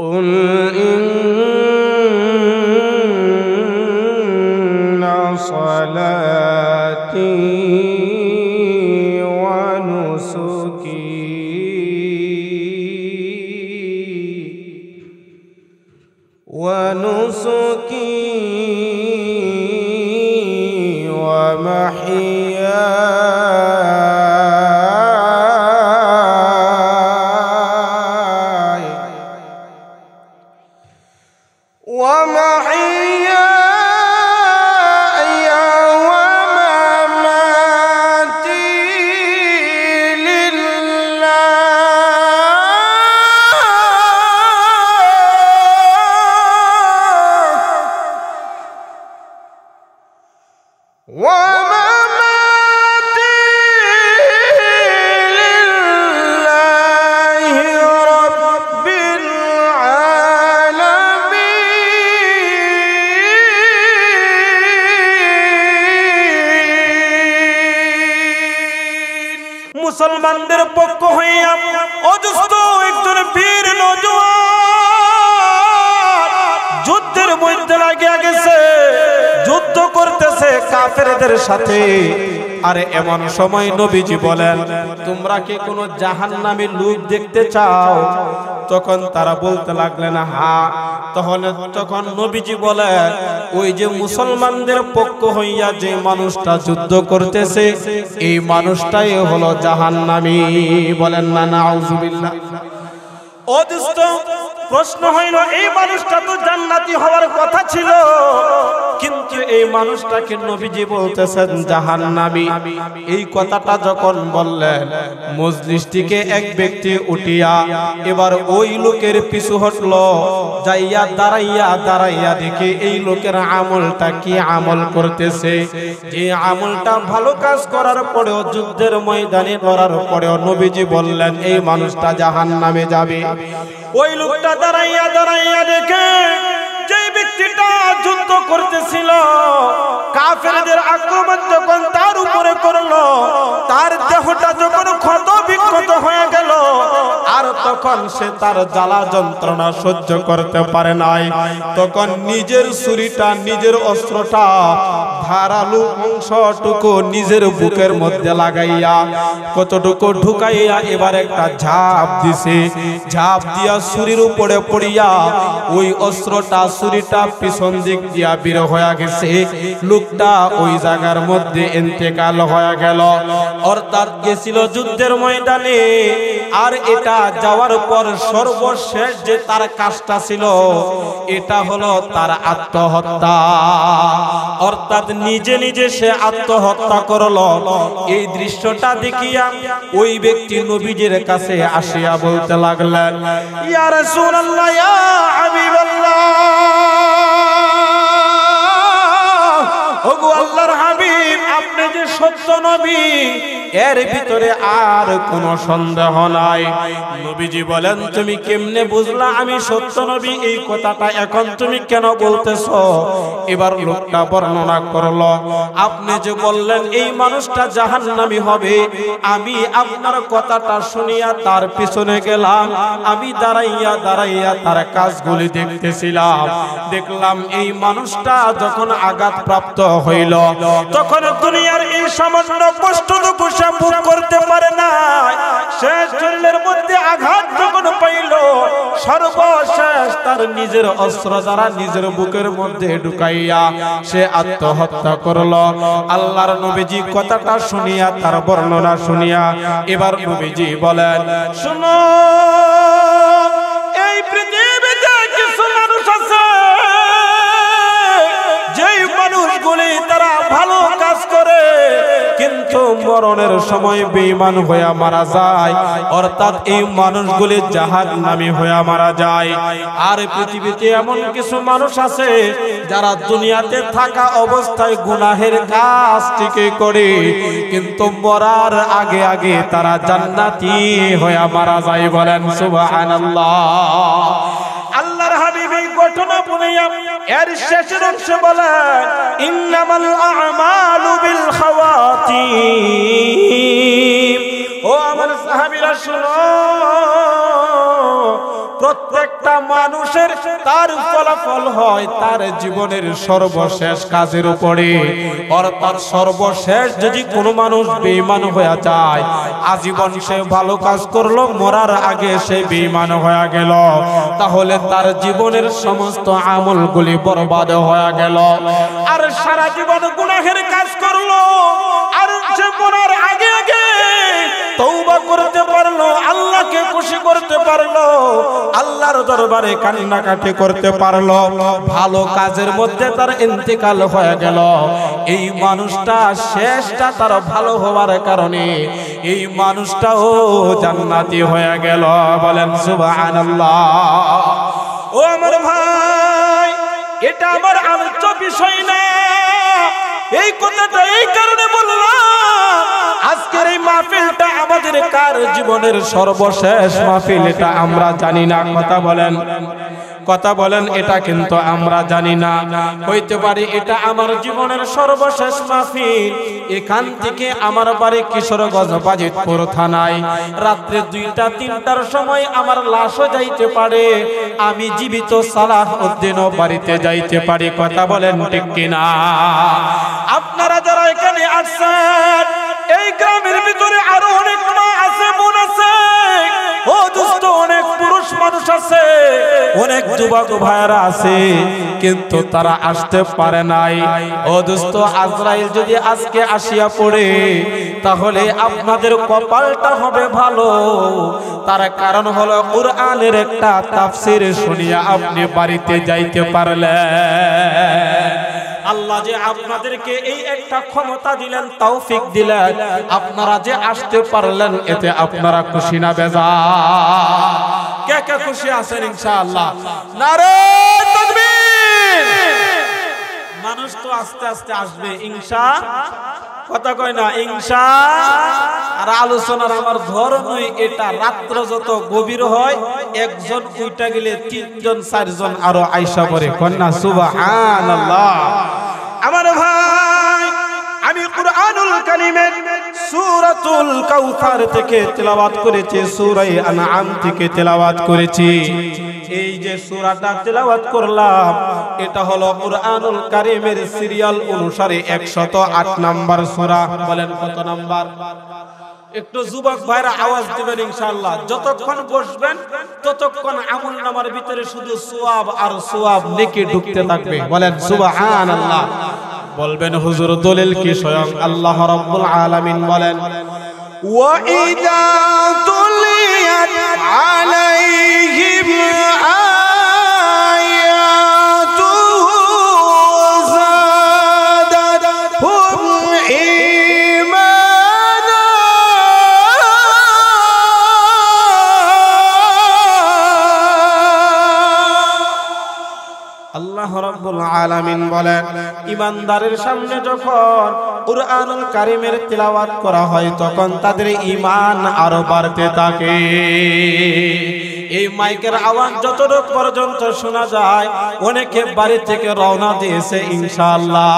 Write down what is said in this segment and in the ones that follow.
قل إن صلاتي ونسكي ومحياي ومماتي لله رب العالمين মুসলমানদের পক্ষ হইয়া অজস্র একজন বীর নওজোয়ান যুদ্ধের মধ্যে লাগিয়া গেছে, যুদ্ধ করতেছে কাফেরদের সাথে। আরে এমন সময় নবীজি বলেন, তোমরা কি কোনো জাহান্নামী লোক দেখতে চাও? তখন তারা বলতে লাগলেন হ্যাঁ। তখন নবীজি বলেন, ওই যে মুসলমানদের পক্ষ হইয়া যে মানুষটা যুদ্ধ করতেছে এই মানুষটাই হলো জাহান্নামী। বলেন না নাউজুবিল্লাহ। প্রশ্ন হইল, এই মানুষটা তো জান্নাতি হওয়ার কথা ছিল, কিন্তু এই মানুষটাকে নবীজি বলতেছেন জাহান্নামী। এই কথাটা যখন বললেন, মজলিস থেকে এক ব্যক্তি উঠিয়া এবার ওই লোকের পিছু হটলো, যাইয়া দাঁড়াইয়া দেখে এই লোকের আমলটা কি আমল করতেছে। যে আমলটা ভালো কাজ করার পরেও, যুদ্ধের ময়দানে লড়ার পরেও নবীজি বললেন এই মানুষটা জাহান্নামে যাবে। ওই লোকটা দাঁড়াইয়া দেখে যে ব্যক্তিটা যুদ্ধ করতেছিল, কাফেরদের আক্রমণ যখন তার উপরে করলো, তার দেহটা যখন ক্ষত বিক্ষত হয়ে গেল, আর তখন সে তার জ্বালা যন্ত্রণা সহ্য করতে পারে নাই, তখন নিজের ছুরিটা, নিজের অস্ত্রটা ধারালো অংশটুকু নিজের বুকের মধ্যে লাগাইয়া কতটুকু ঢুকাইয়া এবার একটা ঝাঁপ দিছে। ঝাঁপ দিয়া ছুরির উপরে পড়িয়া ওই অস্ত্রটা, ছুরিটা পিছন দিক দিয়া বের হয়ে গেছে। লোকটা ওই জায়গার মধ্যে ইন্তেকাল হয়ে গেল। অর্থাৎ গেছিল যুদ্ধের ময়দানে, আর এটা যাওয়ার পর সর্বশেষ যে তার কাজটা ছিল এটা হলো তার আত্মহত্যা। অর্থাৎ নিজে নিজে সে আত্মহত্যা করলো। এই দৃশ্যটা দেখিয়া ওই ব্যক্তি নবীজির কাছে আসিয়া বলতে লাগলেন, ইয়া রাসূলুল্লাহ, ইয়া হাবিবাল্লাহ, ওগো আল্লাহর হাবিব, আপনি যে সত্য নবী, এর ভিতরে আর কোনো সন্দেহ নাই। নবীজি বলেন, তুমি কেমনে বুঝলা আমি সত্য নবী? এই কথাটা এখন তুমি কেন বলতেছো? এবার লোকটা বর্ণনা করলো, আপনি যে বললেন এই মানুষটা জাহান্নামী হবে, আমি আপনার কথাটা শুনিয়া তার পিছনে গেলাম। আমি দাঁড়াইয়া তার কাজগুলি দেখতেছিলাম। দেখলাম এই মানুষটা যখন আঘাতপ্রাপ্ত হইল, তখন দুনিয়ার এই সামান্য কষ্টটুকু সে ভোগ করতে পারে না। সে শরীরের মধ্যে আঘাত যখন পাইল, সর্বশেষ তার নিজের অস্ত্র দ্বারা নিজের বুকের মধ্যে ঢুকাইয়া সে আত্মহত্যা করল। আল্লাহর নবীজি কথাটা শুনিয়া, তার বর্ণনা শুনিয়া এবার নবীজি বলেন, শুনো, এই পৃথিবীতে কিছু মানুষ আছে, যেই মানুষগুলি তারা ভালো কাজ করে কিন্তু মরণের সময় বেঈমান হয়ে মারা যায়। অর্থাৎ এই মানুষগুলি জাহান্নামী হয়ে মারা যায়। আর পৃথিবীতে এমন কিছু মানুষ আছে যারা দুনিয়াতে থাকা অবস্থায় গুনাহের কাজটিকে করে, কিন্তু মরার আগে আগে তারা জান্নাতি হয়ে মারা যায়। বলেন সুবহানাল্লাহ। আল্লাহর হাবিব এই ঘটনা বলিয়া এর শেষের অংশে বলেন, ইন্নামাল আ'মালু বিল খাওয়াতিম। ও আমার সাহাবীরা শুনো, প্রত্যেক প্রত্যেকটা মানুষের তার ফলাফল হয় তার জীবনের সর্বশেষ কাজের উপরে। অর্থাৎ সর্বশেষ যদি কোনো মানুষ বেঈমান হয়ে যায়, আজীবন সে ভালো কাজ করলো, মরার আগে সে বেঈমান হয়ে গেল, তাহলে তার জীবনের সমস্ত আমলগুলি বরবাদ হয়ে গেল। আর সারা জীবন গুনাহের কাজ করলো, আর সে মরার আগে আগে তওবা করতে পারলো, আল্লাহকে খুশি করতে পারলো, আল্লাহর দরবারে কান্নাকাটি করতে পারলো, ভালো কাজের মধ্যে তার ইন্তেকাল হয়ে গেল। এই মানুষটা শেষটা তার ভালো হওয়ার কারণে এই মানুষটাও জান্নাতি হয়ে গেল। বলেন সুবহানাল্লাহ। ও আমার ভাই, এটা আমার আলোচ্য বিষয় না। এই কথাটা এই কারণে বললাম, আজকের এই মাহফিলটা আমাদের কার জীবনের সর্বশেষ মাহফিল এটা আমরা জানি না। কথা বলেন, এটা কিন্তু আমরা জানি না। হইতে পারে এটা আমার জীবনের সর্বশেষ মাহফিল। এখান থেকে আমার বাড়ি কিশোরগঞ্জ বাজিতপুর থানায় রাত্রে 2টা-3টার সময় আমার লাশও যাইতে পারে, আমি জীবিত সালাহউদ্দিনও বাড়িতে যাইতে পারি। কথা বলেন ঠিক কিনা? আপনারা যারা এখানে আসছেন, এই গ্রামের ভিতরে আরো অনেক মা আছে, বোন আছে, ও দোস্ত, অনেক পুরুষ মানুষ আছে, অনেক যুবক ভাইরা আছে, কিন্তু তারা আসতে পারে নাই। ও দোস্ত, আজরাইল যদি আজকে আসিয়া পড়ে, তাহলে আপনাদের কপালটা হবে ভালো। তার কারণ হলো কুরআনের একটা তাফসীর শুনিয়া আপনি বাড়িতে যাইতে পারলেন। আল্লাহ যে আপনাদেরকে এই একটা ক্ষমতা দিলেন, তৌফিক দিলেন, আপনারা যে আসতে পারলেন, এতে আপনারা খুশি না বেজার? কে কে খুশি আছেন ইনশাআল্লাহ? নারে তাকবীর! মানুষ তো আস্তে আস্তে আসবে ইনশাআল্লাহ। কথা কয় না ইনশাআল্লাহ। আর আলোচনার আমার ধর্মই এটা, রাত্র যত গভীর হয়, একজন উইটা গেলে 3জন 4জন আরো আয়েশা পড়ে। কন্যা সুবহানাল্লাহ। আমার ভাই, আমি কুরআনুল কারীমের সূরাতুল কাউসার থেকে তেলাওয়াত করেছি, সূরা আনআম থেকে তেলাওয়াত করেছি। এই যে সূরাটা তেলাওয়াত করলাম, এটা হলো কুরআনুল কারীমের সিরিয়াল অনুসারে 108 নাম্বার সূরা। বলেন কত নাম্বার? একটু যুবক ভাইরা আওয়াজ দিবেন ইনশাআল্লাহ। যতক্ষণ বসবেন ততক্ষণ আমলনামার ভিতরে শুধু সওয়াব আর সওয়াব নেকি ঢুকতে থাকবে। বলেন সুবহানাল্লাহ। বলবেন হুজুর দলিল কি? স্বয়ং আল্লাহ রাব্বুল আলামিন বলেন, ওয়া ইযা তুলিয়াত আলাইহিম আয়াতুহু যাদাতহুম ঈমানা। আল্লাহ রাব্বুল আলামিন বলেন, ঈমানদারের সামনে যখন কুরআনুল কারীমের তিলাওয়াত করা হয়, তখন তাদের ঈমান আরো বাড়তে থাকে। এই মাইকের আওয়াজ যতটুক পর্যন্ত শোনা যায়, অনেকে বাড়ি থেকে রওনা দিয়েছে ইনশাআল্লাহ।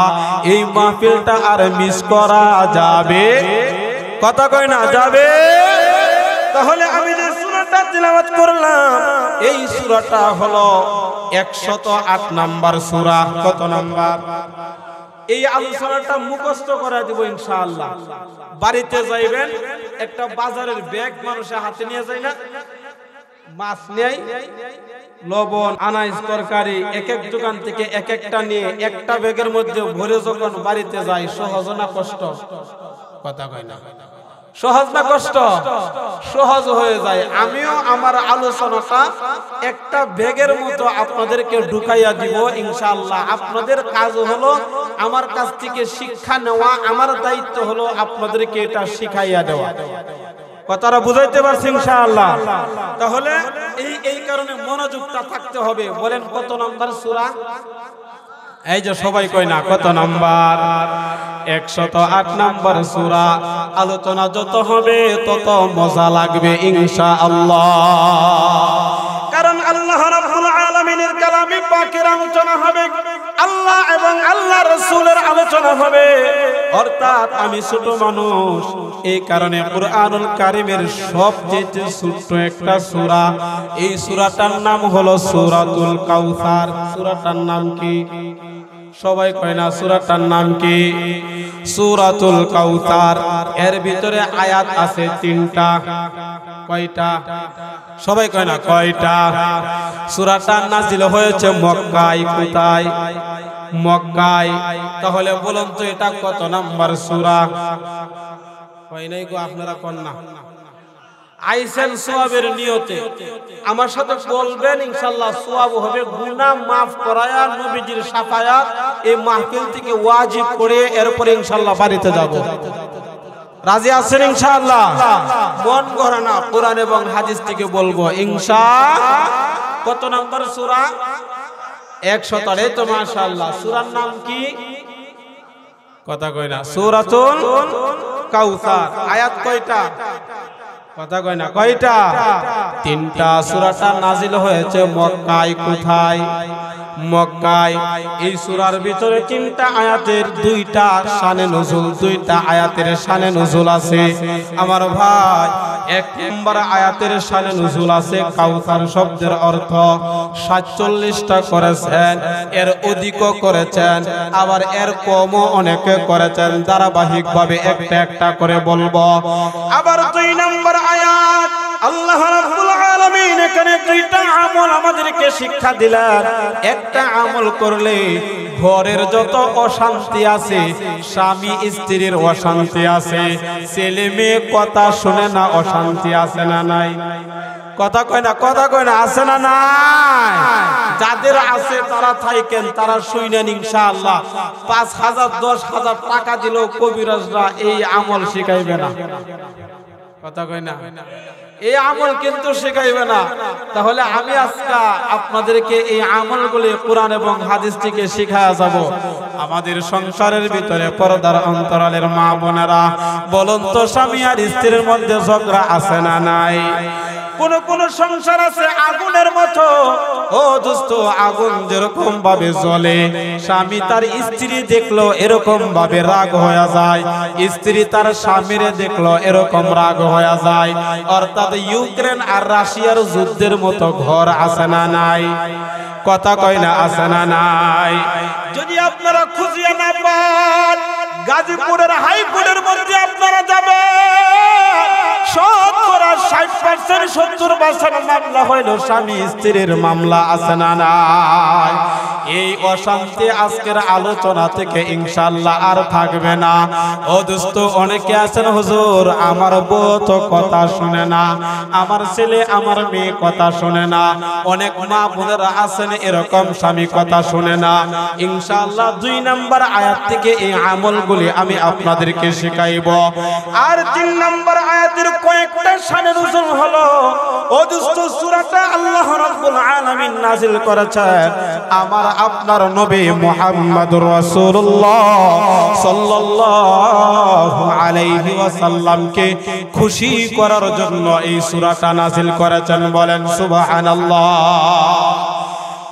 এই মাহফিলটা আর মিস করা যাবে? কথা কয় না যাবে? তাহলে আমি যে সূরাটা তিলাওয়াত করলাম, এই সূরাটা হলো 108 নাম্বার সূরা। কত নাম্বার? এই আলোচনাটা মুখস্থ করে দিব ইনশাআল্লাহ। বাড়িতে যাইবেন, একটা বাজারের ব্যাগ মানুষের হাতে নিয়ে যায় না, মাছ নেই, লবণ, আনাজ, তরকারি, এক এক দোকান থেকে এক একটা নিয়ে একটা ব্যাগের মধ্যে ভরে যখন বাড়িতে যায়, সহজ না কষ্ট? কথা কয় না। সহজ না কষ্ট? সহজ হয়ে যায়। আমিও আমার আলোচনাটা একটা ব্যাগের মতো আপনাদেরকে ঢুকাইয়া দিব ইনশাআল্লাহ। আপনাদের কাজ হলো আমার কাছ থেকে শিক্ষা নেওয়া, আমার দায়িত্ব হলো আপনাদেরকে এটা শিখাইয়া দেওয়া। কথাটা বুঝাইতে পারছি ইনশাআল্লাহ? তাহলে এই কারণে মনোযোগটা থাকতে হবে। বলেন কত নাম্বার সূরা? এই যে সবাই কয় না কত নাম্বার? 108 নাম্বার সূরা। আলোচনা যত হবে তত মজা লাগবে ইনশাআল্লাহ। কারণ আল্লাহ রাব্বুল আলামিনের কালামে পাকের আলোচনা হবে। আল্লাহ এবং আল্লাহ রাসূলের আলোচনা হবে। অর্থাৎ আমি ছোট মানুষ, এই কারণে কুরআনুল কারীমের সবচেয়ে ছোট্ট একটা সূরা, এই সূরাটার নাম হলো সূরাতুল কাউসার। সূরাটার নাম কি? সবাই কয় না সূরাটার নাম কি? সূরাতুল কাউসার। এর ভিতরে আয়াত আছে 3টা। কয়টা? সবাই কয় না কয়টা? সূরাটা নাজিল হয়েছে মক্কায়। কোথায়? মক্কায়। তাহলে বলুন তো এটা কত নাম্বার সূরা? কয় নাই গো, আপনারা কোন না? আইসেন সওয়াবের নিয়তে আমার সাথে বলবেন, ইনশাআল্লাহ সওয়াব হবে। গুনাহ maaf করায়া নবীজির শাফায়াত এই মাহফিল থেকে ওয়াজিব করে এরপর ইনশাআল্লাহ বাড়িতে যাব। রাজি আছেন ইনশাআল্লাহ? মন করে না, কোরআন এবং হাদিস থেকে বলবো ইনশাআল্লাহ। কত নাম্বার সূরা? 100। তো মাশাআল্লাহ। সূরার নাম কি? কথা কয় না। সূরাতুল কাউসার। আয়াত কয়টা? কথা কয় না কয়টা? 3টা। সূরাটা নাজিল হয়েছে মক্কায়। কোথায়? মক্কায়। এই সূরার ভিতরে 3টা আয়াতের 2টা শানে নুজুল, 2টা আয়াতের শানে নুজুল আছে আমার ভাই। 1 নম্বর আয়াতের শানে নুজুল আছে কাউসার শব্দের অর্থ 47টা করেছেন, এর অধিকও করেছেন, আবার এর কমও অনেকে করেছেন। ধারাবাহিকভাবে একটা একটা করে বলবো। আবার 2 নম্বর আয়াত আল্লাহ রাব্বুল আলামিন এখানে 2টা আমল আমাদেরকে শিক্ষা দিলেন। একটা আমল করলে ঘরের যত অশান্তি আছে, স্বামী স্ত্রীর অশান্তি আছে, ছেলে মেয়ে কথা শুনে না অশান্তি আছে না নাই? কথা কয় না, কথা কয় না, আছে না নাই? যাদের আছে তারা থাকেন, তারা শুনেন ইনশাআল্লাহ। 5,000 10,000 টাকা দিলেও কবিরাজরা এই আমল শিখাইবে না। কথা কয় না, এই আমল কিন্তু শেখাইবে না। তাহলে আমি আজকে আপনাদেরকে এই আমলগুলি কোরআন এবং হাদিস থেকে শিখায়া যাব। আমাদের সংসারের ভিতরে পর্দার অন্তরালের মা বোনেরা বলুন তো, স্বামী আর স্ত্রীর মধ্যে ঝগড়া আছে না নাই? কোন কোন সংসার আছে আগুনের মতো। ও দোস্ত, আগুন যেরকম ভাবে জ্বলে, স্বামী তার স্ত্রী দেখলো এরকম ভাবে রাগ হয়ে যায়, স্ত্রী তার স্বামীরে দেখলো এরকম রাগ হয়ে যায়। অর্থাৎ ইউক্রেন আর রাশিয়ার যুদ্ধের মতো ঘর আছে না নাই? কথা কয় না, আছে না নাই? যদি আপনারা খুঁজিয়ে না পান, গাজীপুরের হাইকোর্টের মধ্যে আপনারা যাবেন, 60% 70% মামলা হইল স্বামী স্ত্রীর মামলা, আছে না নাই? এই অশান্তি আজকের আলোচনা থেকে ইনশাআল্লাহ আর থাকবে না। ও দোস্ত, অনেকে আছেন হুজুর আমার বউ তো কথা শুনে না, আমার ছেলে আমার মেয়ে কথা শুনে না। অনেক মা বোনেরা আছেন এরকম, স্বামী কথা শুনে না। ইনশাআল্লাহ 2 নম্বর আয়াত থেকে এই আমলগুলি আমি আপনাদেরকে শেখাইব। আর 3 নম্বর আয়াতের কয়েকটা শানে নুজুল হলো। ও দোস্ত, সূরাটা আল্লাহ রাব্বুল আলামিন নাজিল করেছেন আমার আপনার নবী মুহাম্মদুর রাসূলুল্লাহ সাল্লাল্লাহু আলাইহি ওয়াসাল্লামকে খুশি করার জন্য এই সূরাটা নাজিল করেছেন। বলেন সুবহানাল্লাহ।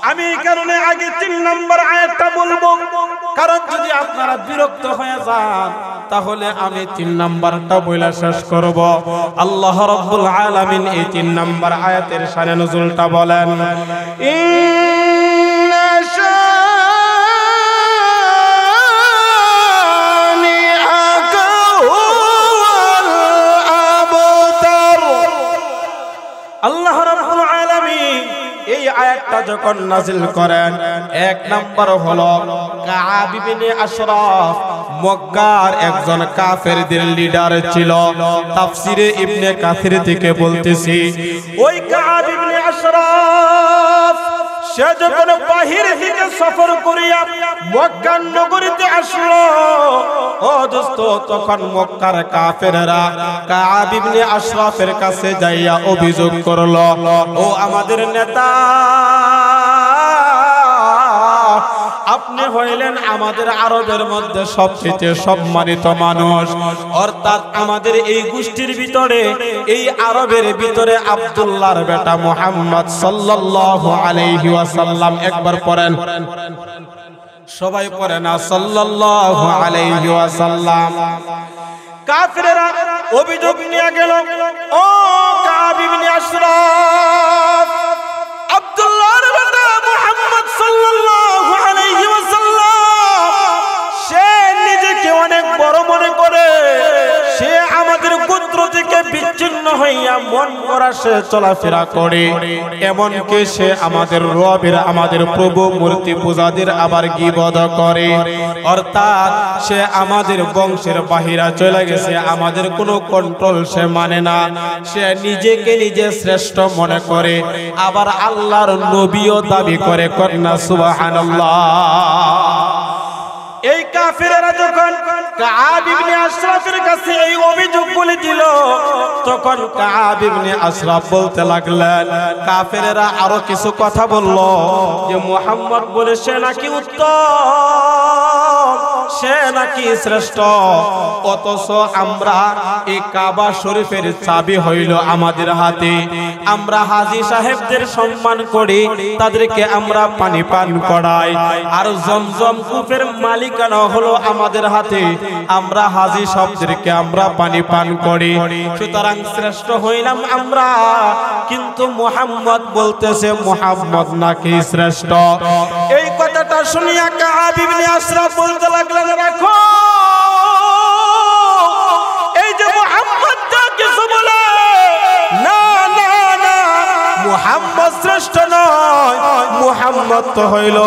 আমি এই কারণে আগে 3 নম্বর আয়াতটা বলবো, কারণ যদি আপনারা বিরক্ত হয়ে যান তাহলে আমি 3 নম্বরটা বইলা শেষ করব। আল্লাহ রাব্বুল আলামিন এই 3 নম্বর আয়াতের শানে নুজুলটা বলেন, ইন্না শানিআকা হুয়াল আবতার। আল্লাহ রাব্বুল আলামিন এই আয়াতটা যখন নাজিল করেন, 1 নম্বর হলো কাআব ইবনে আশরাফ, মক্কার একজন কাফেরদের লিডার ছিল। তাফসিরে ইবনে কাসির থেকে বলতেছি, ওই কাআব ইবনে আশরাফ সে যখন বাহির থেকে সফর করিয়া মক্কা নগরীতে আসলো, ও দোস্ত, তখন মক্কার কাফেররা কাআব ইবনে আশরাফের কাছে যাইয়া অভিযোগ করলো, ও আমাদের নেতা, আপনি হইলেন আমাদের আরবের মধ্যে সবচেয়ে সম্মানিত মানুষ। অর্থাৎ আমাদের এই গোষ্ঠীর ভিতরে, এই আরবের ভিতরে আব্দুল্লাহর বেটা মুহাম্মদ সাল্লাল্লাহু আলাইহি ওয়াসাল্লাম, একবার পড়েন সবাই পড়ে না সাল্লাল্লাহু আলাইহি ওয়াসাল্লাম। কাফিররা অভিযোগ নিয়ে গেল, ও কাব ইবনে আশরাফ, আব্দুল্লাহর বেটা মুহাম্মদ সাল্লাল্লাহু আলাইহি ওয়াসাল্লাম সে নিজেকে অনেক বড় মনে করে, সে আমাদের গোত্র থেকে বিচ্ছিন্ন হইয়া মন করা সে চলাফেরা করে, এমনকি সে আমাদের রবের আমাদের প্রভু মূর্তি পূজাদের আবার গীবত করে, অর্থাৎ সে আমাদের বংশের বাহিরা চলে গেছে, আমাদের কোনো কন্ট্রোল সে মানে না, সে নিজেকে নিজে শ্রেষ্ঠ মনে করে, আবার আল্লাহর নবীও দাবি করে। কন্যা সুবহানাল্লাহ। এই কাফিরেরা যখন কাব ইবনে আশরাফের কাছে এই অভিযোগগুলি দিল, তখন কাব ইবনে আশরাফ বলতে লাগলেন, কাফিরেরা আরো কিছু কথা বলল যে মুহাম্মদ বলে সে নাকি উত্তম, সে নাকি শ্রেষ্ঠ, অথচ আমরা এই কাবা শরীফের চাবি হইল আমাদের হাতে, আমরা হাজী সাহেবদের সম্মান করি, তাদেরকে আমরা পানি পান করাই, আর জমজম কূপের মালিকানা হলো আমাদের হাতে, আমরা হাজী সাহেবদেরকে আমরা পানি পান করি, সুতরাং শ্রেষ্ঠ হইলাম আমরা। কিন্তু মুহাম্মদ বলতেছে মুহাম্মদ নাকি শ্রেষ্ঠ। এই কথাটা শুনিয়া কাব ইবনে আশরাফ বলতে লাগলেন, রাখো, এই যে মুহাম্মদ যা কিছু বলে, না না না, মুহাম্মদ শ্রেষ্ঠ নয়, মুহাম্মদ তো হইল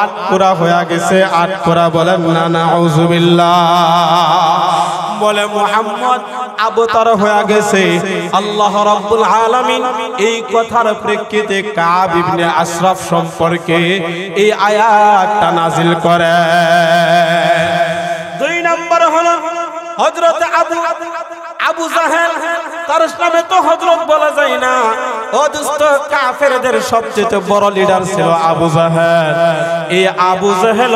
আটকুরা হয়ে গেছে। আটকুরা বলেন না, নাউযুবিল্লাহ। বলে মুহাম্মদ আবতার হয়ে গেছে। আল্লাহ রাব্বুল আলামিন এই কথার প্রেক্ষিতে কাব ইবনে আশরাফ সম্পর্কে এই আয়াতটা নাজিল করে। দুই নম্বর হলো হযরত আবু জাহেল, তার নামে তো হযরত বলা যায় না, ও দোস্ত কাফেরদের সবচেয়ে বড় লিডার ছিল আবু জাহেল। এই আবু জাহেল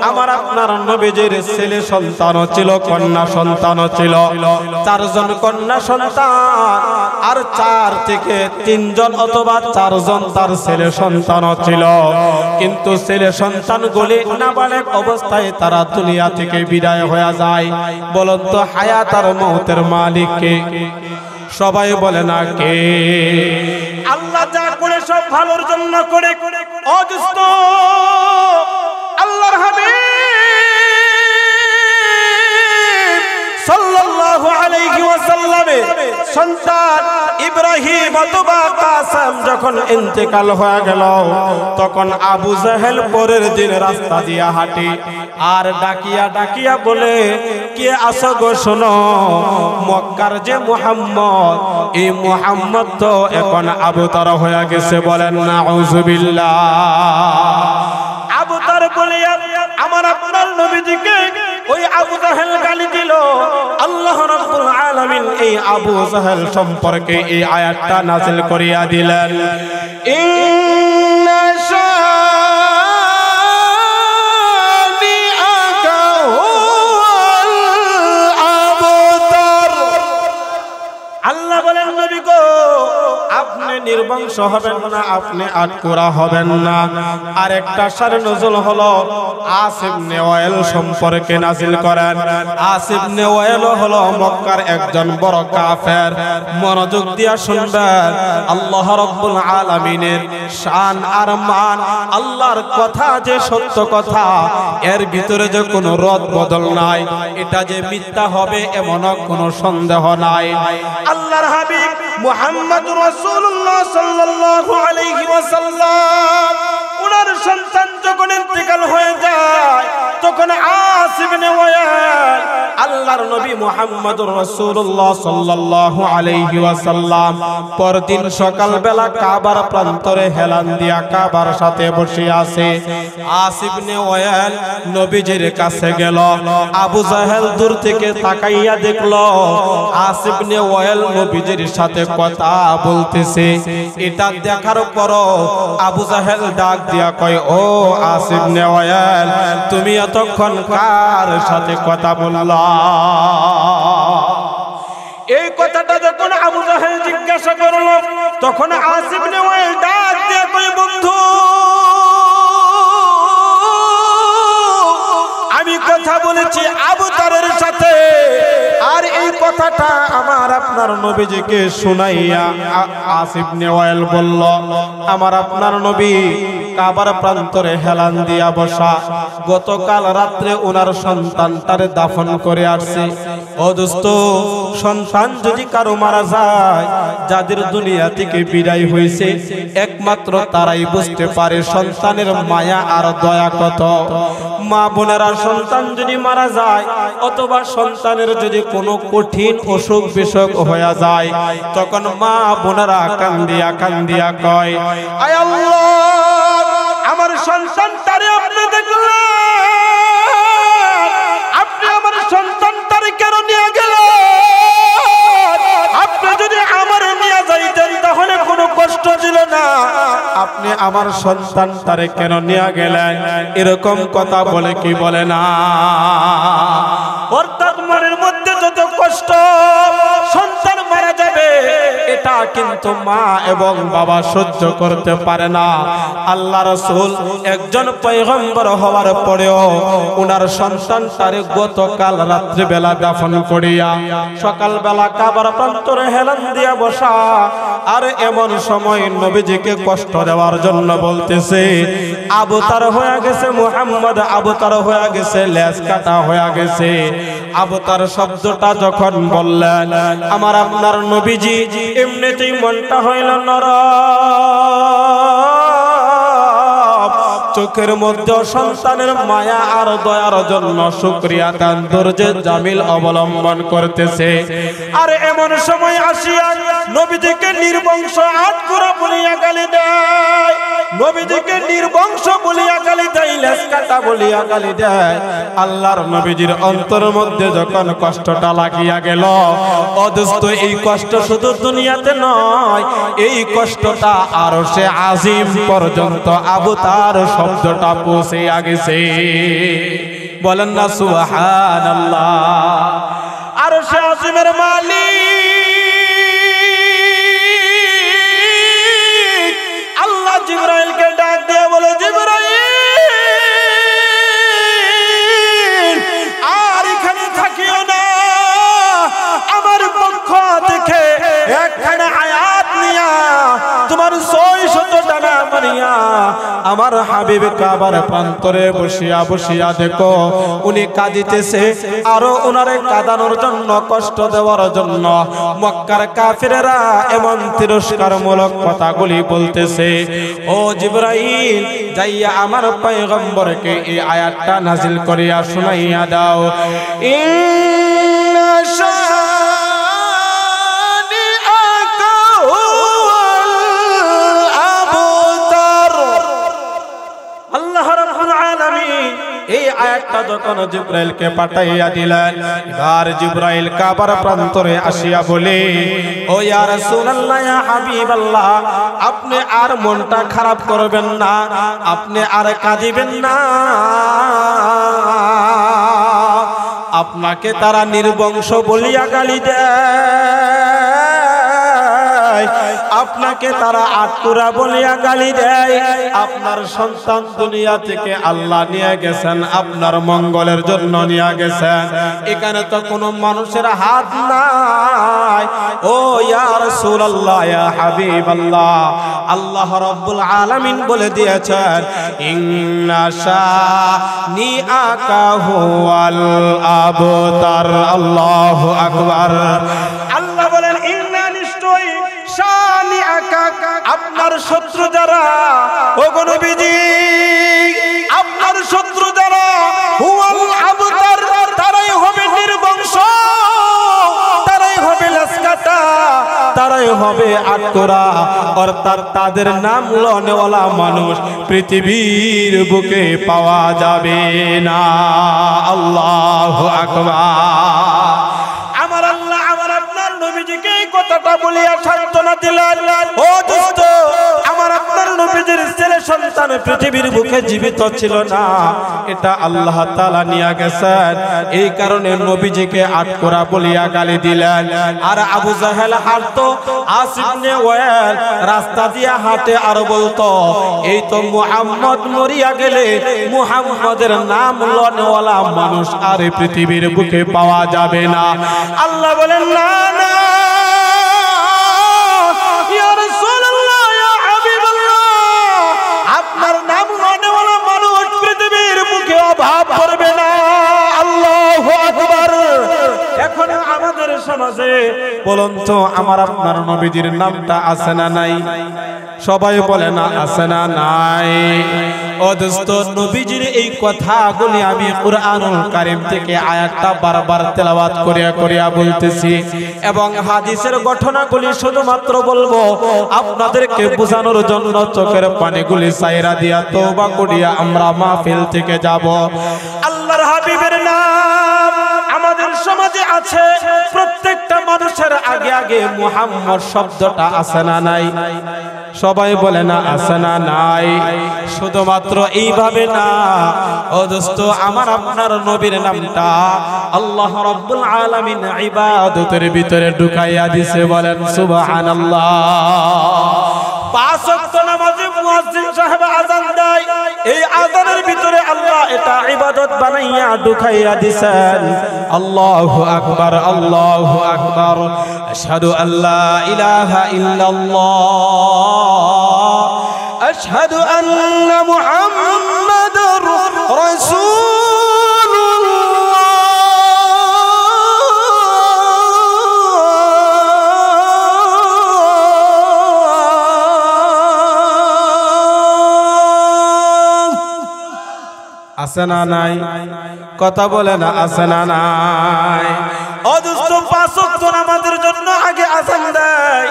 আমার আপনার নবীজির ছেলে সন্তান ছিল, কন্যা সন্তান ছিল, 4 জন কন্যা সন্তান আর 4 থেকে 3 জন অথবা 4 জন তার ছেলে সন্তান ছিল। কিন্তু ছেলে সন্তানগুলি নাবালেগ অবস্থায় তারা দুনিয়া থেকে বিদায় হয়ে যায়। বলুন তো হায়াত আর মওতের মালিক কে? সবাই বলে না কে? আল্লাহ যা করে সব ভালোর জন্য করে। ও দোস্ত, আল্লাহর হাবিব সাল্লাল্লাহু আলাইহি ওয়াসাল্লামের সন্তান ইব্রাহিম অথবা কাসেম যখন ইন্তেকাল হয়ে গেল, তখন আবু জাহেল পরের দিন রাস্তা দিয়া হাঁটে আর ডাকিয়া ডাকিয়া বলে, কে আসো গো শোনো, মক্কার যে মুহাম্মদ, এই মুহাম্মদ তো এখন আবতার হয়ে গেছে। বলেন নাউযুবিল্লাহ। আবতার বলে আমার আপনার নবীজিকে ওই আবু জাহেল গালি দিল। আল্লাহ রাব্বুল আলামিন এই আবু জাহেল সম্পর্কে এই আয়াতটা নাযিল করিয়া দিলেন, ইন্না শানিআকা হুয়াল আবতার। আল্লাহ বলেন, নবী গো, আপনি নির্বংশ হবেন না, আপনি আটকুরা হবেন না। আর একটা শানে নজুল হলো আস ইবনে ওয়াইল সম্পর্কে নাযিল করেন। আস ইবনে ওয়াইল হলো মক্কার একজন বড় কাফের। মনোযোগ দিয়া শুনবেন, আল্লাহ রাব্বুল আলামিনের শান আর মান, আল্লাহর কথা যে সত্য কথা, এর ভিতরে যে কোনো রদ বদল নাই, এটা যে মিথ্যা হবে এমন কোনো সন্দেহ নাই। আল্লাহর হাবিব মুহাম্মদুর রাসূলুল্লাহ সাল্লাল্লাহু আলাইহি ওয়াসাল্লাম ওনার সন্তান যখন ইন্তেকাল হয়ে যায়, তখন আস ইবনে ওয়াইল আল্লাহর নবী মুহাম্মদুর রাসূলুল্লাহ সাল্লাল্লাহু আলাইহি ওয়াসাল্লাম পরদিন সকালবেলা কাবার প্রান্তরে হেলান দিয়া কাবার সাথে বসে আছে। আস ইবনে ওয়াইল নবীজির কাছে গেল। আবু জাহেল দূর থেকে তাকাইয়া দেখলো আস ইবনে ওয়াইল নবীজির সাথে কথা বলতেছে। এটা দেখার পর আবু জাহেল ডাক দিয়া কয়, ও আস ইবনে ওয়াইল, তুমি এতক্ষণ কার সাথে কথা বললা? এই কথাটা যখন আবু জাহেল জিজ্ঞাসা করলো, তখন আস ইবনে ওয়াইল ডাক দিয়া কয়, বন্ধু কথাটা আমার আপনার নবীজিকে শুনাইয়া আস ইবনে ওয়াইল বলল, আমার আপনার নবী কাবার প্রান্তরে হেলান দিয়া বসা, গতকাল রাত্রে ওনার সন্তানটারে দাফন করে আসছে। ও দোস্ত, সন্তান যদি কারো মারা যায়, যাদের দুনিয়া থেকে বিদায় হয়েছে, একমাত্র তারাই বুঝতে পারে সন্তানের মায়া আর দয়া কত। মা বোনেরা, সন্তান যদি মারা যায় অথবা সন্তানের যদি কোনো কঠিন অসুখ বিসুখ হয়ে যায়, তখন মা বোনেরা কান্দিয়া কান্দিয়া কয়, আয় আল্লাহ, আমার সন্তানটারে আপনি দেখলেন, আপনি আমার সন্তানটারে কেন নিয়ে গেলেন? আপনি যদি আমার নিয়ে যাইতেন তাহলে কোনো কষ্ট ছিল না, আপনি আমার সন্তানটারে কেন নিয়ে গেলেন? এরকম কথা বলে কি বলে না? অর্থাৎ মনের মধ্যে যত কষ্ট, সন্তান মারা যাবে এটা কিন্তু মা এবং বাবা সহ্য করতে পারে না। আল্লাহ রাসূল একজন পয়গম্বর হওয়ার পরেও ওনার সন্তানটারে গতকাল রাত্রি বেলা দাফন করিয়া সকালবেলা কাবার প্রান্তরে হেলান দিয়া বসা, আর এমন সময় নবীজিকে কষ্ট দেওয়ার জন্য বলতেছে, আবতার হয়ে গেছে মুহাম্মদ, আবতার হয়ে গেছে, লেজ কাটা হয়ে গেছে। আবতার শব্দটা যখন বললেন, আমার আপনার নবীজি এমনিতেই মনটা হইল নরম, চোখের মধ্যে সন্তানের মায়া আর দয়ার জন্য শুকরিয়া দান ধৈর্যের জামিল অবলম্বন করতেছে। আর এমন সময় আসিয়া নবীজিকে নির্বংশ আটকুরা বলিয়া গালি দেয়, নবীজিকে নির্বংশ বলিয়া গালি দেয়, লেজ কাটা বলিয়া গালি দেয়। আল্লাহর নবীজির অন্তরের মধ্যে যখন কষ্টটা লাগিয়া গেল, অদস্ত এই কষ্ট শুধু দুনিয়াতে নয়, এই কষ্টটা আরশে আজিম পর্যন্ত আবতার শব্দটা পৌঁছে গেছে। বলেন না সুবহানাল্লাহ। আরশে আজিমের মালিক আল্লাহ জিবরাইলকে ডাক দিয়ে বলে, জিবরাইল, আর এখানে থাকিও না, আমার পক্ষ থেকে একখানা আয়াত নিয়া তোমার 600 ডানা মারিয়া আমার হাবিব কাবার প্রান্তরে বসিয়া বসিয়া দেখো উনি কাঁদিতেছে, আরো ওনারে কাঁদানোর জন্য, কষ্ট দেওয়ার জন্য মক্কার কাফিরেরা এমন তিরস্কারমূলক কথাগুলি বলতেছে। ও জিবরাইল, যাইয়া আমার পয়গম্বরকে এই আয়াতটা নাজিল করিয়া শুনাইয়া দাও, ইন্না এই আয়াতটা যখন জিবরাইলকে পাঠাইয়া দিলেন, আর জিবরাইল কাবার প্রান্তরে আসিয়া বলে, ও ইয়া রাসূলুল্লাহ, ইয়া হাবিবাল্লাহ, আপনি আর মনটা খারাপ করবেন না, আপনি আর কাঁদিবেন না। আপনাকে তারা নির্বংশ বলিয়া গালি দেয়, আপনাকে তারা আটকুরা বলিয়া গালি দেয়, আপনার সন্তান দুনিয়া থেকে আল্লাহ নিয়ে গেছেন, আপনার মঙ্গলের জন্য নিয়ে গেছেন, এখানে তো কোনো মানুষের হাত নাই। ও ইয়া রাসূলুল্লাহ, ইয়া হাবিবাল্লাহ, আল্লাহ রাব্বুল আলামিন বলে দিয়েছেন, ইন্না শানিআকা হুয়াল আবতার। আল্লাহু আকবার। আল্লাহ বলেন, ইন্না নিশ্চয়ই শানিআকা, আপনার শত্রু যারা, ও গো নবীজি, আপনার শত্রু যারা, হুয়াল আবতার, তারাই হবে নির্বংশ, তারাই হবে লাসকাটা, তারাই হবে আটকরা, অর্থাৎ তাদের নাম লনেওয়ালা মানুষ পৃথিবীর বুকে পাওয়া যাবে না। আল্লাহু আকবার। আমার আল্লাহ আমার আপনার নবীজিকে এই কথাটা বলিয়া সান্ত্বনা দিলেন। ও দোস্ত, আমার আপনার নবীজি নবীজির ছেলে সন্তান পৃথিবীর বুকে জীবিত ছিল না, এটা আল্লাহ তাআলা নিয়ে গেছেন। এই কারণে নবীজিকে আটকোরা বলিয়া গালি দিলেন। আর আবু জাহেল হাঁটতো, আস ইবনে ওয়াইল রাস্তা দিয়া হাঁটে আর বলতো, এই তো মুহাম্মদ মরিয়া গেলে মুহাম্মদের নাম লনেওয়ালা মানুষ আর পৃথিবীর বুকে পাওয়া যাবে না। আল্লাহ বলেন, না না ইয়া রাসূলুল্লাহ, ইয়া হাবিবাল্লাহ, আপনার নাম লনেওয়ালা মানুষ পৃথিবীর বুকে অভাব করবে না। আল্লাহু আকবার। এখন আমাদের সমাজে বলুন তো, আমার আপনার নবীজির নামটা আছে না নাই? সবাই বলে না আছে না নাই? ও দোস্ত, নবীজির এই কথাগুলি আমি কুরআনুল কারীম থেকে আয়াতটা বারবার তেলাওয়াত করিয়া করিয়া বলতেছি এবং হাদিসের ঘটনাগুলি শুধুমাত্র বলবো আপনাদেরকে বোঝানোর জন্য। চোখের পানিগুলি সাইরা দিয়া তওবা করিয়া আমরা মাহফিল থেকে যাব। আল্লাহর হাবিবের নাম আমাদের সমাজে আছে, প্রত্যেকটা মানুষের আগে আগে মুহাম্মদ শব্দটা আছে না নাই? সবাই বলে না আছে না নাই? শুধুমাত্র এইভাবে না ও দোস্ত, আমার আপনার নবীর নামটা আল্লাহ রাব্বুল আলামিন ইবাদতের ভিতরে ঢুকাইয়া দিয়েছে। বলেন সুবহানাল্লাহ। পাঁচ ওয়াক্ত নামাজে মুয়াজ্জিন সাহেব আযান দেয়, এই আযানের ভিতরে আল্লাহ এটা ইবাদত বানাইয়া ঢুকাইয়া দিয়েছেন। আল্লাহু আকবার, আল্লাহু আকবার। আশহাদু আল্লা ইলাহা ইল্লাল্লাহ, আশহাদু আন্না মুহাম্মাদুর রাসূলুল্লাহ। আছে না নাই? কথা বলে না আছে না নাই? ও দোস্ত, পাঁচ ওয়াক্ত নামাজের জন্য আগে আযান দেয়,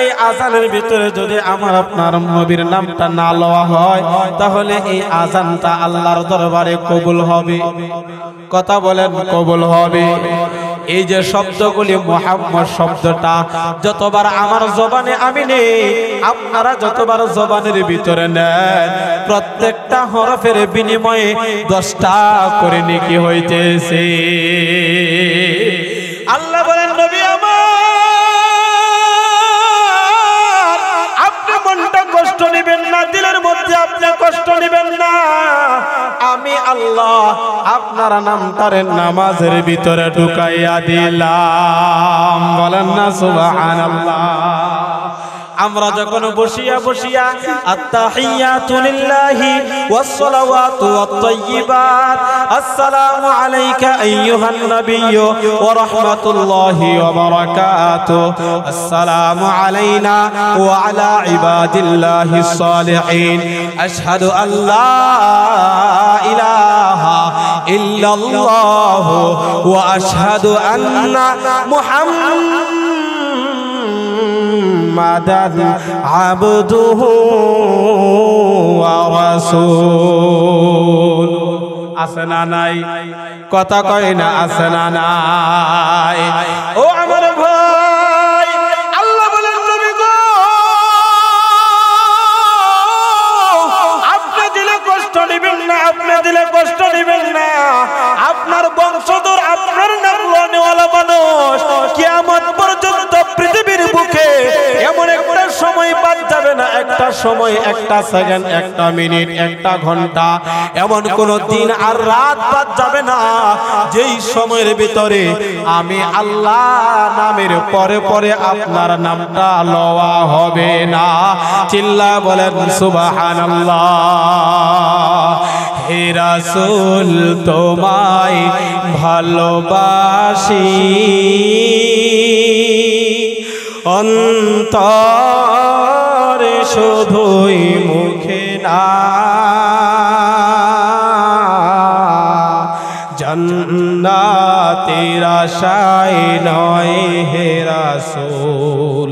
এই আযানের ভিতরে যদি আমার আপনার নবীর নামটা না লওয়া হয় তাহলে এই আযানটা আল্লাহর দরবারে কবুল হবে। কথা বলেন কবুল হবে? এই যে শব্দগুলি মুহাম্মদ শব্দটা যতবার আমার জবানে আমি নেই, আপনারা যতবার জবানের ভিতরে নেন, প্রত্যেকটা হরফের বিনিময়ে 10টা করে নেকি হইতেছে। আল্লাহ বলেন, নবী আমার, আপনি মনটা কষ্ট নেবেন না, দিলের মধ্যে আপনি কষ্ট নেবেন না। আমি আল্লাহ আপনার নামটারে নামাজের ভিতরে ঢুকাইয়া দিলাম। বলেন না সুবহানাল্লাহ। আমরা যখন বসিয়া বসিয়া আত্তাহিয়াতু লিল্লাহি ওয়াস সালাওয়াতু ওয়াত তাইয়্যিবাত, আসসালামু আলাইকা আইয়ুহান নাবিয়্যু ওয়া রাহমাতুল্লাহি ওয়া বারাকাতুহু, আসসালামু আলাইনা ওয়া আলা ইবাদিল্লাহিস সালিহিন, আশহাদু আল্লা ইলাহা ইল্লাল্লাহ ওয়া আশহাদু আন্না মুহাম্মাদান আবদুহু ওয়া রাসূল। আছে না নাই? কথা কয় না আছে না নাই? ও আমার ভাই, আল্লাহ বলেন, নবী গো, আপনি দিলে কষ্ট নেবেন না, আপনি দিলে কষ্ট নেবেন না। আপনার বংশধর, আপনার নাম লনেওয়ালা মানুষ কিয়ামত পর্যন্ত পৃথিবীর বুকে এমন একটা সময় বাদ যাবে না, একটা সময়, একটা সেকেন্ড, একটা মিনিট, একটা ঘন্টা, এমন কোন দিন আর রাত বাদ যাবে না যেই সময়ের ভিতরে আমি আল্লাহ নামের পরে পরে আপনার নামটা লওয়া হবে না। চিল্লা বলেন সুবহানাল্লাহ। হে রাসূল, তোমায় ভালোবাসি অন্তরে শুধুই মুখে না, জান্নাতের আশায় নয় হে রাসূল,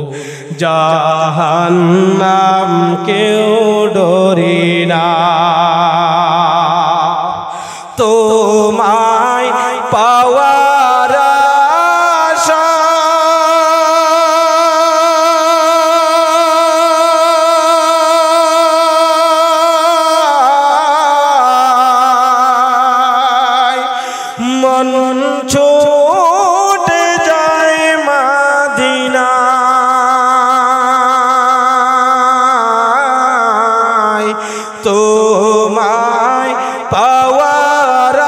জাহান্নাম কেউ ডরি না। তোমায় পাওয়ার আশা মন ছুটে যায় মদিনায় তোমায় পাওয়ার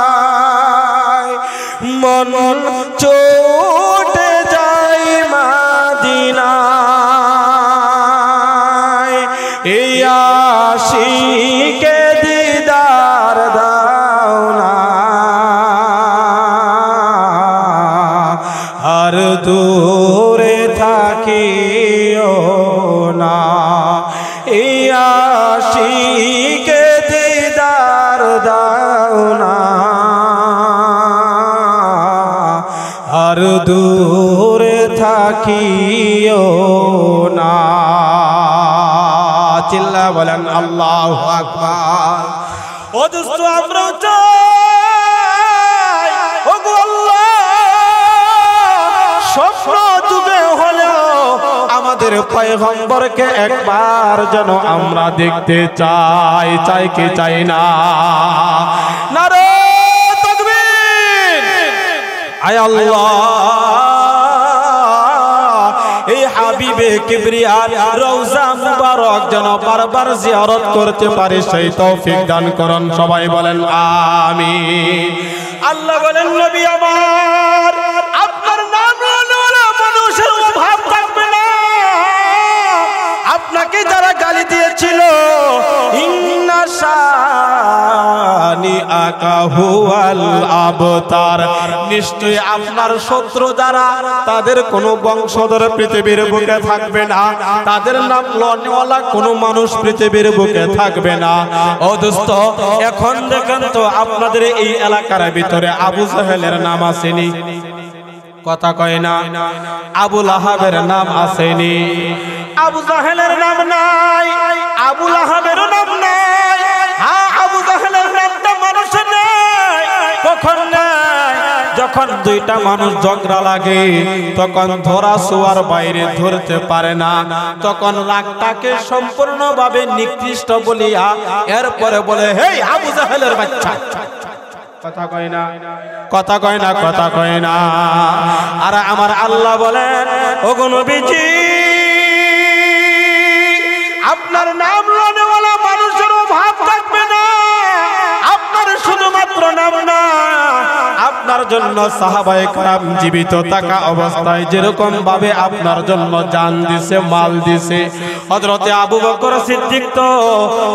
আশায় মন ছুটে যায় মদিনায় এই আশিকে দিদার দাও না আর দূরে থাকিও না এই আশিকে দিদার দাও না আর দূরে থাকিও না চিল্লা বলেন আল্লাহু আকবার ও দোস্ত আমরা চাই ওগো আল্লাহ স্বপ্ন যুগে হলেও আমাদের পয়গম্বরকে একবার যেন আমরা দেখতে চাই চাই কি চাই না নারে তাকবীর আয় আল্লাহ এই হাবিবে কিবরিয়ার রওজা মুবারক যেন বারবার জিয়ারত করতে পারি সেই তৌফিক দান করুন সবাই বলেন আমিন আল্লাহ বলেন নবী আমার আপনার নাম লওয়া মানুষের অভাব থাকবে না আপনাকে যারা গালি দিয়েছিল ইন্না শানি আকাহুয়াল আবতার নিশ্চয়ই আপনার শত্রু যারা তাদের কোনো বংশধর পৃথিবীর বুকে থাকবে না তাদের নাম লওয়ালা কোনো মানুষ পৃথিবীর বুকে থাকবে না ও দোস্ত এখন দেখেন তো আপনাদের এই এলাকার ভিতরে আবু জাহেলের নাম আসেনি কথা কয় না আবু লাহাবের নাম আসেনি আবু জাহেলের নাম নাই আবু লাহাবের নাম নাই হ্যাঁ আবু জাহেলের নামটা মানুষের নাই কখন নাই যখন দুইটা মানুষ ঝগড়া লাগে তখন ধরা ছোঁয়ার বাইরে ধরতে পারে না তখন রাগটাকে সম্পূর্ণভাবে নিকৃষ্ট বলিয়া এরপরে বলে হেই আবু জাহেলের বাচ্চা কথা কয় না কথা কয় না কথা কয় না আর আমার আল্লাহ বলেন ওগো নবীজি আপনার নাম লওয়ালা মানুষের অভাব থাকবে না আপনার শুধুমাত্র নাম না আপনার জন্য সাহাবায়ে কেরাম জীবিত থাকা অবস্থায় যেরকম ভাবে আপনার জন্য জান দিছে মাল দিছে হযরতে আবু বকর সিদ্দিক তো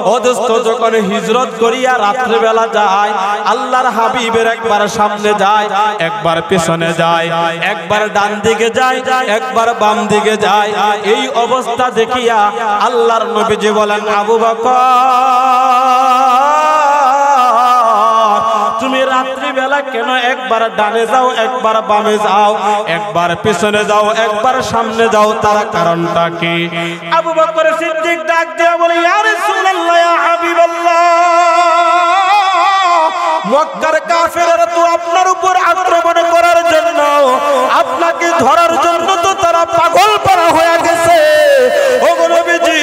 ও দোস্ত যখন হিজরত করিয়া রাত্রে বেলা যায় আল্লাহর হাবিবের একবার সামনে যায় একবার পিছনে যায় একবার ডান দিকে যায় একবার বাম দিকে যায় এই অবস্থা দেখিয়া আল্লাহর নবীজি বলেন আবু বকর তুমি রাত্রি বেলা কেন একবার ডানে যাও একবার বামে যাও একবার পিছনে যাও একবার সামনে যাও তার কারণটা কি আবু বকর সিদ্দিক ডাক দিয়া বলে ইয়া রাসূলুল্লাহ ইয়া হাবিবাল্লাহ মক্কার কাফেররা তো আপনার উপর আক্রমণ করার জন্য আপনাকে ধরার জন্য তো তারা পাগল পারা হয়ে গেছে ওগো নবীজি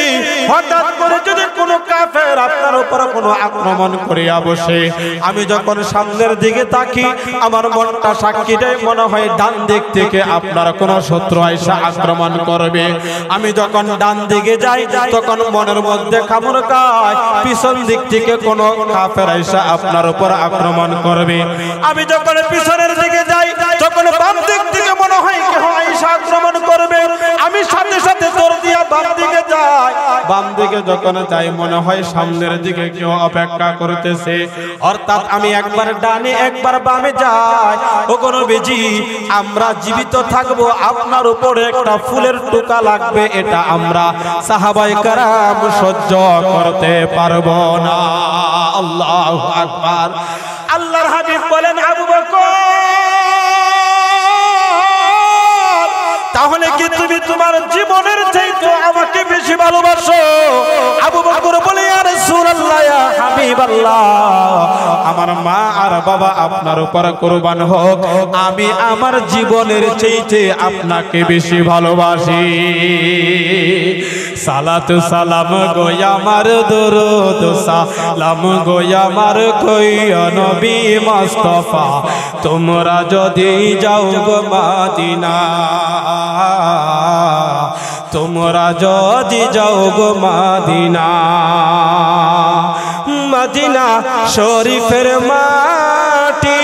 হঠাৎ করে যদি কোনো কাফের আপনার উপর কোনো আক্রমণ করিয়া বসে আমি যখন সামনের দিকে তাকি আমার মনটা সাক্ষী দেয় মনে হয় ডান দিক থেকে আপনার কোনো শত্রু আইসা আক্রমণ করবে আমি যখন ডান দিকে যাই তখন মনের মধ্যে কামড় খায় পিছন দিক থেকে কোনো কাফের আইসা আপনার উপর আক্রমণ করবে আমি যখন পিছনের দিকে যাই তখন বাম দিক থেকে মনে হয় কেউ আইসা আক্রমণ করবে আমি সাথে সাথে দৌড় দিয়া বাম দিকে যাই বাম দিকে যখন যাই মনে হয় সামনের দিকে কেউ অপেক্ষা করতেছে অর্থাৎ আমি একবার ডানে একবার বামে যাই ওগো নবীজি আমরা জীবিত থাকবো আপনার উপরে একটা ফুলের টুকা লাগবে এটা আমরা সাহাবায়ে কেরাম সহ্য করতে পারবো না আল্লাহু আকবার আল্লাহর হাবিব বলেন আবু বকর তাহলে কি তুমি তোমার জীবনের চাইতে আমাকে বেশি ভালোবাসো আবু বকর বলে ইয়া রাসূলুল্লাহ ইয়া হাবিবাল্লাহ আমার মা আর বাবা আপনার উপর কুরবান হোক, আমি আমার জীবনের চাইতে আপনাকে বেশি ভালোবাসি। সালাতু সালাম গো আমার দরুদ সালাম গো আমার কইয়া নবী মুস্তাফা, তোমরা যদি যাও গো মদিনা, তোমরা যদি যাও গো মদিনা, মদিনা শরীফের মাটি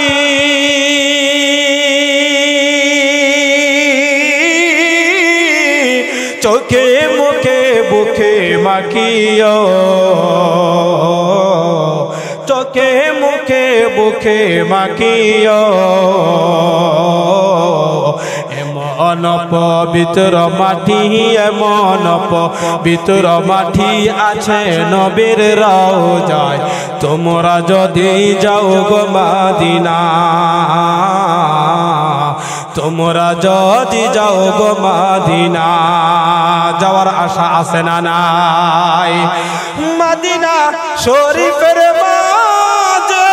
চোখে মুখে বুকে মাখিও, চোখে মুখে বুকে মাখিও, এমন পবিত্র মাটি, এমন পবিত্র মাটি আছে নবীর রওজায়, তোমরা যদি যাও গো মদিনা, তোমরা যদি যাও গো মদিনা। যাওয়ার আশা আছে না নাই? মদিনা শরীফের মাঝে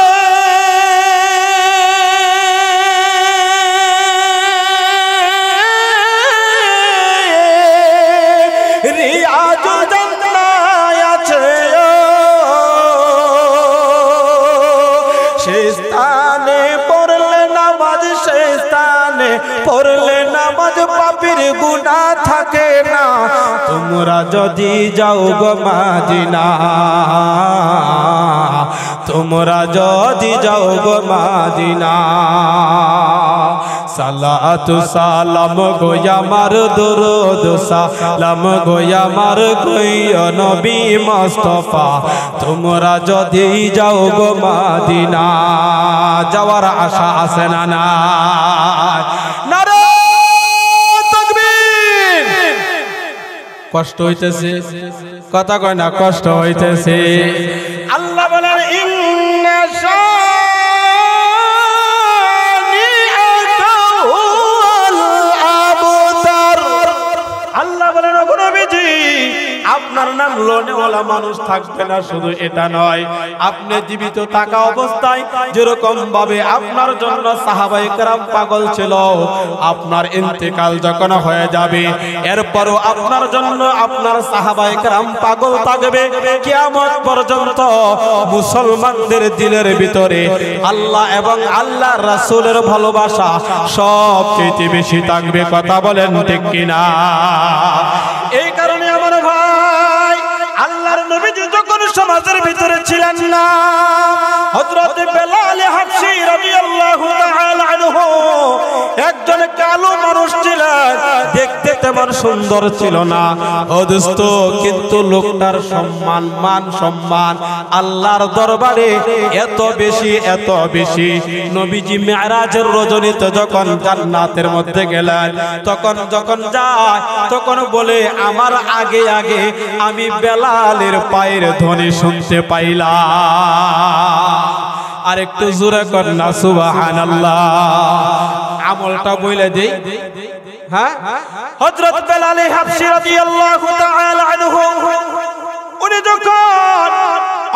রিয়াজুল জান্নাত আছে, সে স্থানে পড়লে নামাজ, সে স্থানে পড়লে নামাজ পাপীর গুনাহ থাকে না। তোমরা যদি যাও গো মদিনা, তোমরা যদি যাও গো মদিনা, সালাতু সালাম গো আমার দরুদ সালাম গো আমার কইয়া নবী মুস্তাফা, তোমরা যদি যাও গো মদিনা। যাওয়ার আশা আছে না নাই? নারে তাকবীর! কষ্ট হইতেছে, কথা কয় না, কষ্ট হইতেছে। আল্লাহ বলেন ইন্না শানিআকাল আবতার। আল্লাহ বলেন ওগো নবীজি, আপনার নাম লোনেওয়ালা মানুষ থাকবে না। শুধু এটা নয়, আপনি জীবিত থাকা অবস্থায় যেরকম ভাবে আপনার জন্য সাহাবায়ে কেরাম পাগল ছিল, আপনার ইন্তেকাল যখন হয়ে যাবে এরপরও আপনার জন্য আপনার সাহাবায়ে কেরাম পাগল থাকবে কিয়ামত পর্যন্ত। মুসলমানদের দিলের ভিতরে আল্লাহ এবং আল্লাহর রাসূলের ভালোবাসা সবচেয়ে বেশি থাকবে। কথা বলেন ঠিক কিনা? এই কারণে আমার ভাই, আল্লাহর নবীজি যখন সমাজের ভিতরে ছিলেন না, হযরত বেলাল হাবশী রাদিয়াল্লাহু তাআলা আনহু একজন কালো মানুষ ছিলেন, দেখতে তেমন সুন্দর ছিল না ও দোস্ত, কিন্তু লোকটার সম্মান, মান সম্মান আল্লাহর দরবারে এত বেশি, এত বেশি। নবীজি মেরাজের রজনীতে যখন জান্নাতের মধ্যে গেলেন, তখন যখন যায় তখন বলে, আমার আগে আগে আমি বেলালের পায়ের ধ্বনি শুনতে পাইলাম। আর একটু জোরে কর না সুবহানাল্লাহ। আমলটা বলে দেই, হ্যাঁ, হযরত বেলাল হাবশী রাদিয়াল্লাহু তাআলা আনহু উনি যখন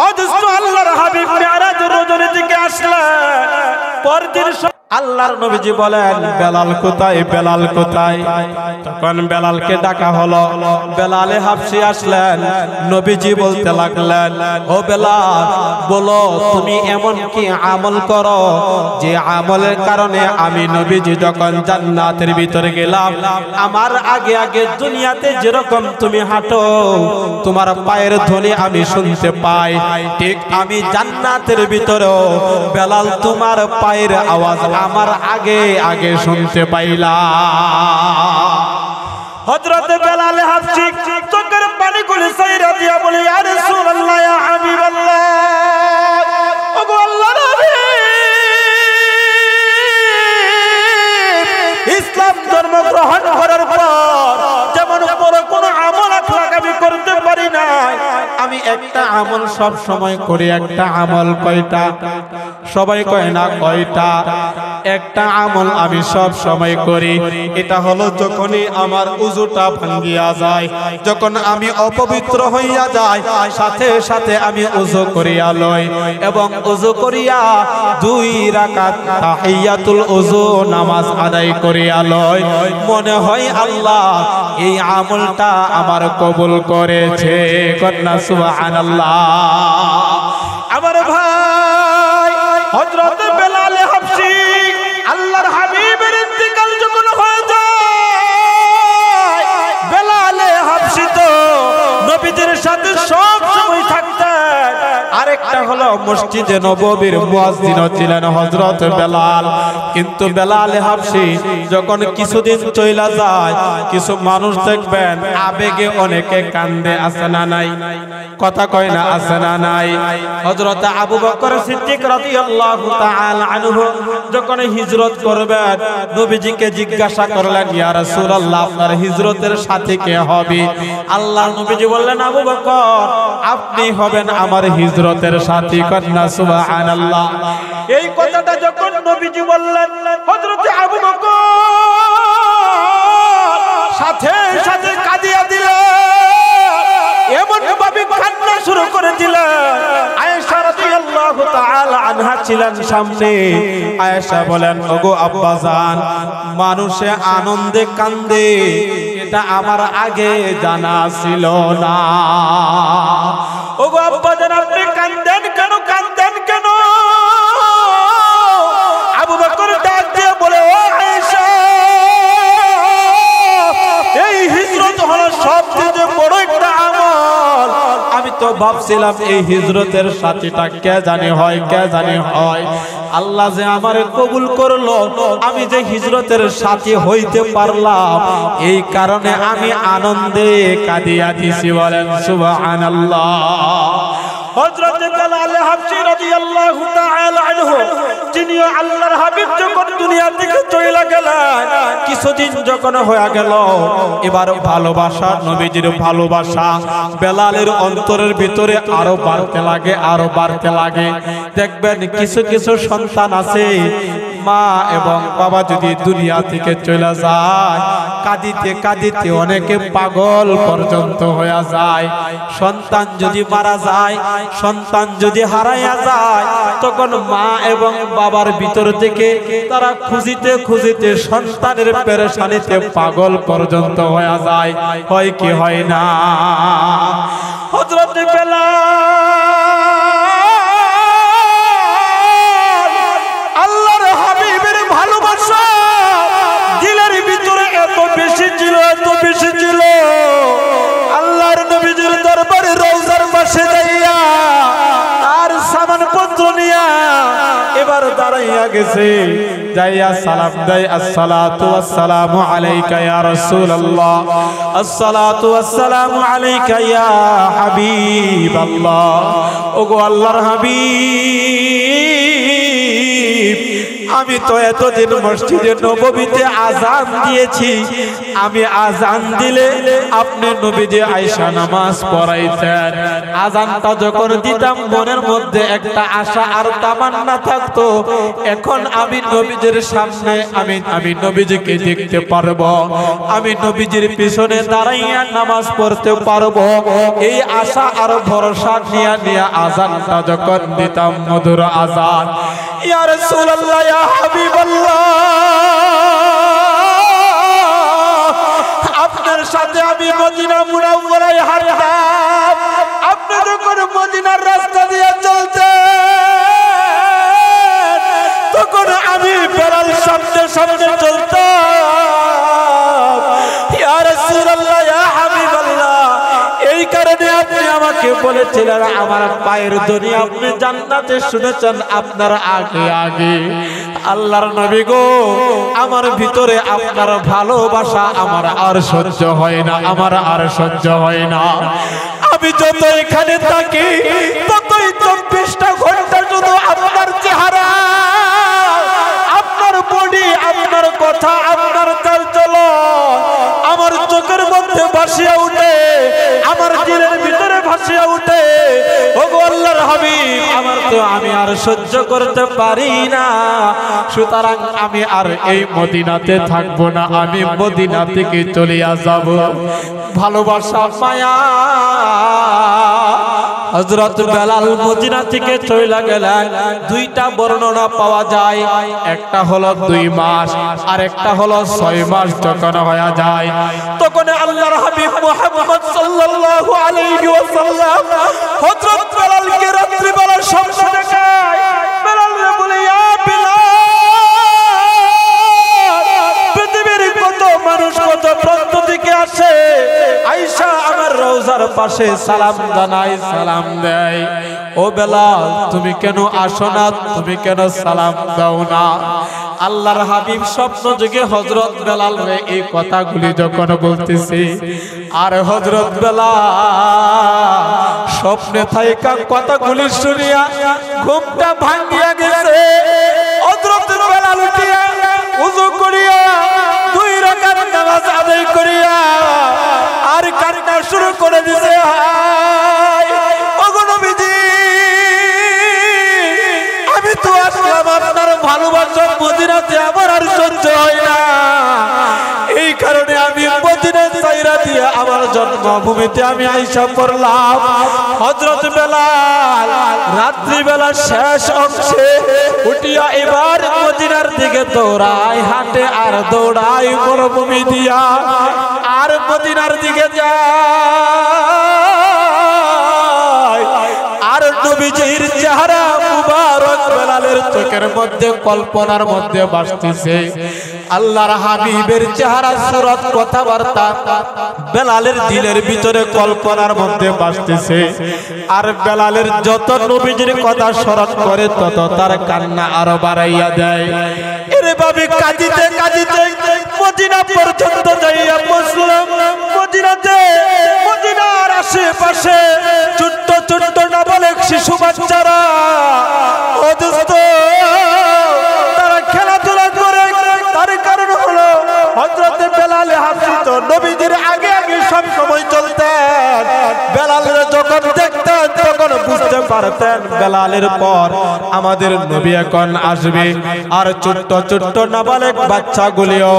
অদৃষ্ট আল্লাহর হাবিব মেরাজের রজনী থেকে আসলেন, পরদিন আল্লাহর নবীজি বলেন, বেলাল কোথায়, বেলাল কোথায়? তখন বেলালকে ডাকা হলো। বেলাল হাবশী আসলেন, নবীজি বলতে লাগলেন, ও বেলাল, বলো তুমি এমন কি আমল করো যে আমলের কারণে আমি নবীজি যখন জান্নাতের ভিতরে গেলাম, আমার আগে আগে দুনিয়াতে যেরকম তুমি হাঁটো, তোমার পায়ের ধ্বনি আমি শুনতে পাই, ঠিক আমি জান্নাতের ভিতরেও বেলাল তোমার পায়ের আওয়াজ আমার আগে আগে শুনতে পাইলাম। হযরত বেলাল হাবশী চোখের পানিগুলো ছাইরা দিয়া বলে, ইয়া রাসূলুল্লাহ, ইয়া হাবিবাল্লাহ, ওগো আল্লাহর নবী, ইসলাম ধর্ম গ্রহণ করার পর যেমন বড় কোনো আমল আখলাক আমি করতে পারি না, আমি একটা আমল সব সময় করি। একটা আমল কয়টা? সবাই কয় না কয়টা? একটা আমল আমি সব সময় করি, এটা হলো যখনই আমার উযুটা ভাঙ্গিয়া যায়, যখন আমি অপবিত্র হইয়া যাই, সাথে সাথে আমি উযু করিয়া লই এবং উযু করিয়া 2 রাকাত তাহিয়াতুল উযু নামাজ আদায় করিয়া লই। মনে হয় আল্লাহ এই আমলটা আমার কবুল করেছে। কন্যা সুবহানাল্লাহ। আমার ভাই হযরত বেলাল হাবশী আল্লাহর হাবিবের ইন্তেকাল যখন হয়ে যায়, বেলাল হাবশী তো নবীজির সাথে সব সময় থাকতেন। আরেকটা হলো মসজিদে নববীর মুয়াজ্জিনও ছিলেন হযরত বেলাল। কিন্তু বেলাল হাবশী যখন কিছুদিন চইলা যায়, কিছু মানুষ দেখবেন আবেগে অনেকে কান্দে, আছে না নাই? কথা কয় না, আছে না নাই? হযরত আবু বকর সিদ্দিক রাদিয়াল্লাহু তাআলা আনহু যখন হিজরত করবেন, নবীজিকে জিজ্ঞাসা করলেন, ইয়া রাসূলুল্লাহ আপনার হিজরতের সাথী কে হবে? আল্লাহর নবীজি বললেন, আবু বকর আপনি হবেন আমার হিজরতের সাথী। কন্যা সুবহানাল্লাহ। এই কথাটা যখন নবীজি বললেন, হযরত আবু বকর সাথে সাথে কাঁদিয়া দিলেন, এমন ভাবে কান্না শুরু করে দিলেন। আয়েশা রাদিয়াল্লাহু তাআলা আনহা ছিলেন সামনে। আয়েশা বলেন, ওগো আব্বাজান, মানুষে আনন্দে কান্দে এটা আমার আগে জানা ছিল না। ওগো আব্বাজান আপনি কান্দেন কেন, কান্দেন কেন? আবু বকর ডাক দিয়ে বলে, ও আয়েশা, এই হিজরত হলো সবচেয়ে বড় একটা আমল। আমি তো ভাবছিলাম এই হিজরতের সাথীটা কে জানি হয়, কে জানি হয়। আল্লাহ যে আমারে কবুল করলো, আমি যে হিজরতের সাথী হইতে পারলাম, এই কারণে আমি আনন্দে কাঁদিয়া দিছি। বলেন সুবহানাল্লাহ। হযরত বেলাল হাবশী রাদিয়াল্লাহু তাআলা আনহু, যিনি আল্লাহর হাবিব যখন দুনিয়া থেকে চলে গেলেন, কিছুদিন যখন হয়ে গেল, এবার ভালোবাসা, নবীজির ভালোবাসা বেলালের অন্তরের ভিতরে আরো বাড়তে লাগে, আরো বাড়তে লাগে। দেখবেন কিছু কিছু সন্তান আছে, মা এবং বাবা যদি দুনিয়া থেকে চলে যায়, কাঁদিতে কাঁদিতে অনেকে পাগল পর্যন্ত হয়ে যায়। সন্তান যদি মারা যায়, সন্তান যদি হারাইয়া যায়, তখন মা এবং বাবার ভিতর থেকে তারা খুঁজিতে খুঁজিতে সন্তানের পেরেশানিতে পাগল পর্যন্ত হয়ে যায়। হয় কি হয় না? হযরত বেলাল আল্লাহর হাবিবের ভালোবাসা দিলের ভিতরে এত বেশি ছিল, এত বেশি ছিল, আল্লাহর নবীজির দরবারে রওজার পাশে যাইয়া আর সামান পত্র নিয়া এবার দাঁড়াইয়া গেছে, যাইয়া সালাম দেয়, আসসালাতু ওয়াসসালামু আলাইকা ইয়া রাসূলুল্লাহ, আসসালাতু ওয়াসসালামু আলাইকা ইয়া হাবিবাল্লাহ। ওগো আল্লাহর হাবিব, আমি তো এতদিন মসজিদে নববীতে আযান দিয়েছি, আমি আযান দিলে আপনি নবীজি আয়েশা নামাজ পড়াইতেন। আযানটা যখন দিতাম মনের মধ্যে একটা আশা আর তামান্না থাকতো, এখন আমি নবীজির সামনে আমি নবীজিকে দেখতে পারবো, আমি নবীজির পিছনে দাঁড়াইয়া নামাজ পড়তে পারবো। এই আশা আর ভরসা নিয়ে নিয়ে আযানটা যখন দিতাম, মধুর আযান, ইয়া রাসূলুল্লাহ ইয়া হাবিবাল্লাহ, আপনার সাথে আমি মদিনা মুনাওয়ারায় হাঁটতাম, আপনি যখন মদিনার রাস্তা দিয়ে চলতেন, তখন আমি বেলাল সামনে সামনে চলতাম। ইয়া রাসূলুল্লাহ ইয়া হাবিবাল্লাহ, এই কারণে আপনি আমাকে বলেছিলেন আমার পায়ের ধ্বনি আপনি জান্নাতে শুনেছেন আপনার আগে আগে। আল্লাহর নবী গো, আমার ভিতরে আপনার ভালোবাসা আমার আর সহ্য হয় না, আমার আর সহ্য হয় না। আমি যত এখানে থাকি, ততই 24টা ঘন্টা শুধু আপনার চেহারা, আপনার বডি, আপনার কথা, আপনার চালচলন আমার চোখের মধ্যে ভাসিয়ে উঠে, আমার দিলের ভিতরে ভাসিয়ে উঠে, ওগো আল্লাহর হাবিব, আমার তো আমি আর সহ্য করতে পারি না, সুতরাং আমি আর এই মদিনাতে থাকবো না, আমি মদিনা থেকে চলে যাব। ভালোবাসা মায়া হযরত বেলাল মদিনা থেকে চলে গেলেন। দুইটা বর্ণনা পাওয়া যায়, একটা হলো 2 মাস আর একটা হলো 6 মাস যখন হয়ে যায়, তখন আল্লাহর হাবিব মুহাম্মদ সাল্লাল্লাহু আলাইহি ওয়াসাল্লাম হযরত বেলালকে রাত্রি বেলা স্বপ্ন দেখায়। বেলাল বলে, ইয়া বেলাল, পৃথিবীর কত মানুষ কত প্রান্ত থেকে আসে, আয়েশা আমার রওজার পাশে সালাম জানায়, সালাম দেয়। ও বেলাল, তুমি কেন আসো না, তুমি কেন সালাম দাও না? আল্লাহর হাবিব স্বপ্ন যুগে হযরত বেলাল এই কথাগুলি যখন বলতেছে, আর হযরত বেলাল স্বপ্নে থাইকা কথাগুলি শুনিয়া ঘুমটা ভাঙিয়া গেছে। হযরত বেলাল উঠিয়া ওযু করিয়া 2 রাকাত নামাজ আদায় করিয়া আর কান্না শুরু করে দিছে, ওগো নবীজি, আমি তো আসলাম আপনার ভালোবাসার মদিনাতে, আমার আর সহ্য হয় না, এই কারণে আমি মদিনা ছাইরা দিয়ে আমার জন্মভূমিতে আমি আইসা পড়লাম। হযরত বেলাল রাত্রি বেলা শেষ অংশে উঠিয়া এবার মদিনার দিকে দৌড়ায়, হাঁটে আর দৌড়ায় মরুভূমি দিয়া, আর মদিনার দিকে যায়, আর নবীজির চেহারা মুবারক বেলালের চোখের মধ্যে কল্পনার মধ্যে ভাসতেছে। আল্লাহর হাবিবের চেহারা সুরত কথাবার্তা বেলালের দিলের ভিতরে কল্পনার মধ্যে ভাসতেছে। আর বেলালের যত নবীজির কথা স্মরণ করে তত তার কান্না আরো বাড়াইয়া দেয়। এরে ভাবি কাঁদিতে কাঁদিতে মদিনা পর্যন্ত যাইয়া পৌঁছলাম। মদিনাতে মদিনার আশেপাশে ছোট্ট ছোট্ট নাবালক শিশু বাচ্চারা তারা খেলাধুলা করে। তার কারণ হলো হযরত বেলাল হাফিজ নবীজির আগে আগে সব সময় চলতেন। বেলালের যখন দেখতেন তখন বুঝতে পারতেন বেলালের পর আমাদের নবী এখন আসবে। আর ছোট্ট ছোট্ট নাবালক বাচ্চাগুলিও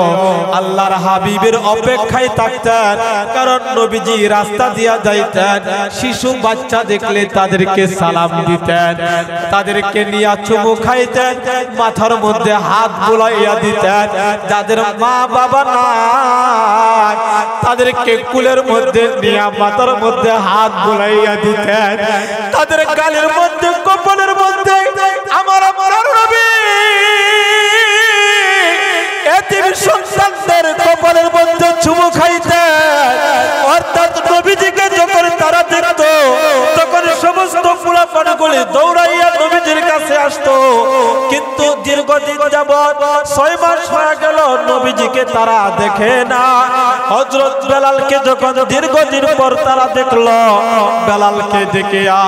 আল্লাহর হাবিবের অপেক্ষায় থাকতেন, কারণ নবীজি রাস্তা দিয়া যাইতেন, শিশু বাচ্চা দেখলে তাদেরকে সালাম দিতেন, তাদেরকে নিয়ে চুমু খাইতেন, মাথার মধ্যে হাত বুলাইয়া দিতেন। যাদের মা বাবা নাই তাদেরকে কুলের মধ্যে নিয়ে মাথার মধ্যে হাত বুলাইয়া দিতেন, তাদের গালের মধ্যে কপালের মধ্যে আমার নবী এতিম সন্তানদের কপালের মধ্যে চুমু খাইতেন। অর্থাৎ নবীজিকে যখন তারা দেখতো তখন সমস্ত ফুলাফানগুলি দৌড়াইয়া নবীজির কাছে আসতো। কিন্তু দীর্ঘদিন যাবত 6 মাস হয়ে গেল নবীজিকে তারা দেখে না। হযরত বেলালকে যখন দীর্ঘদিন পর তারা দেখলো, বেলালকে দেখিয়া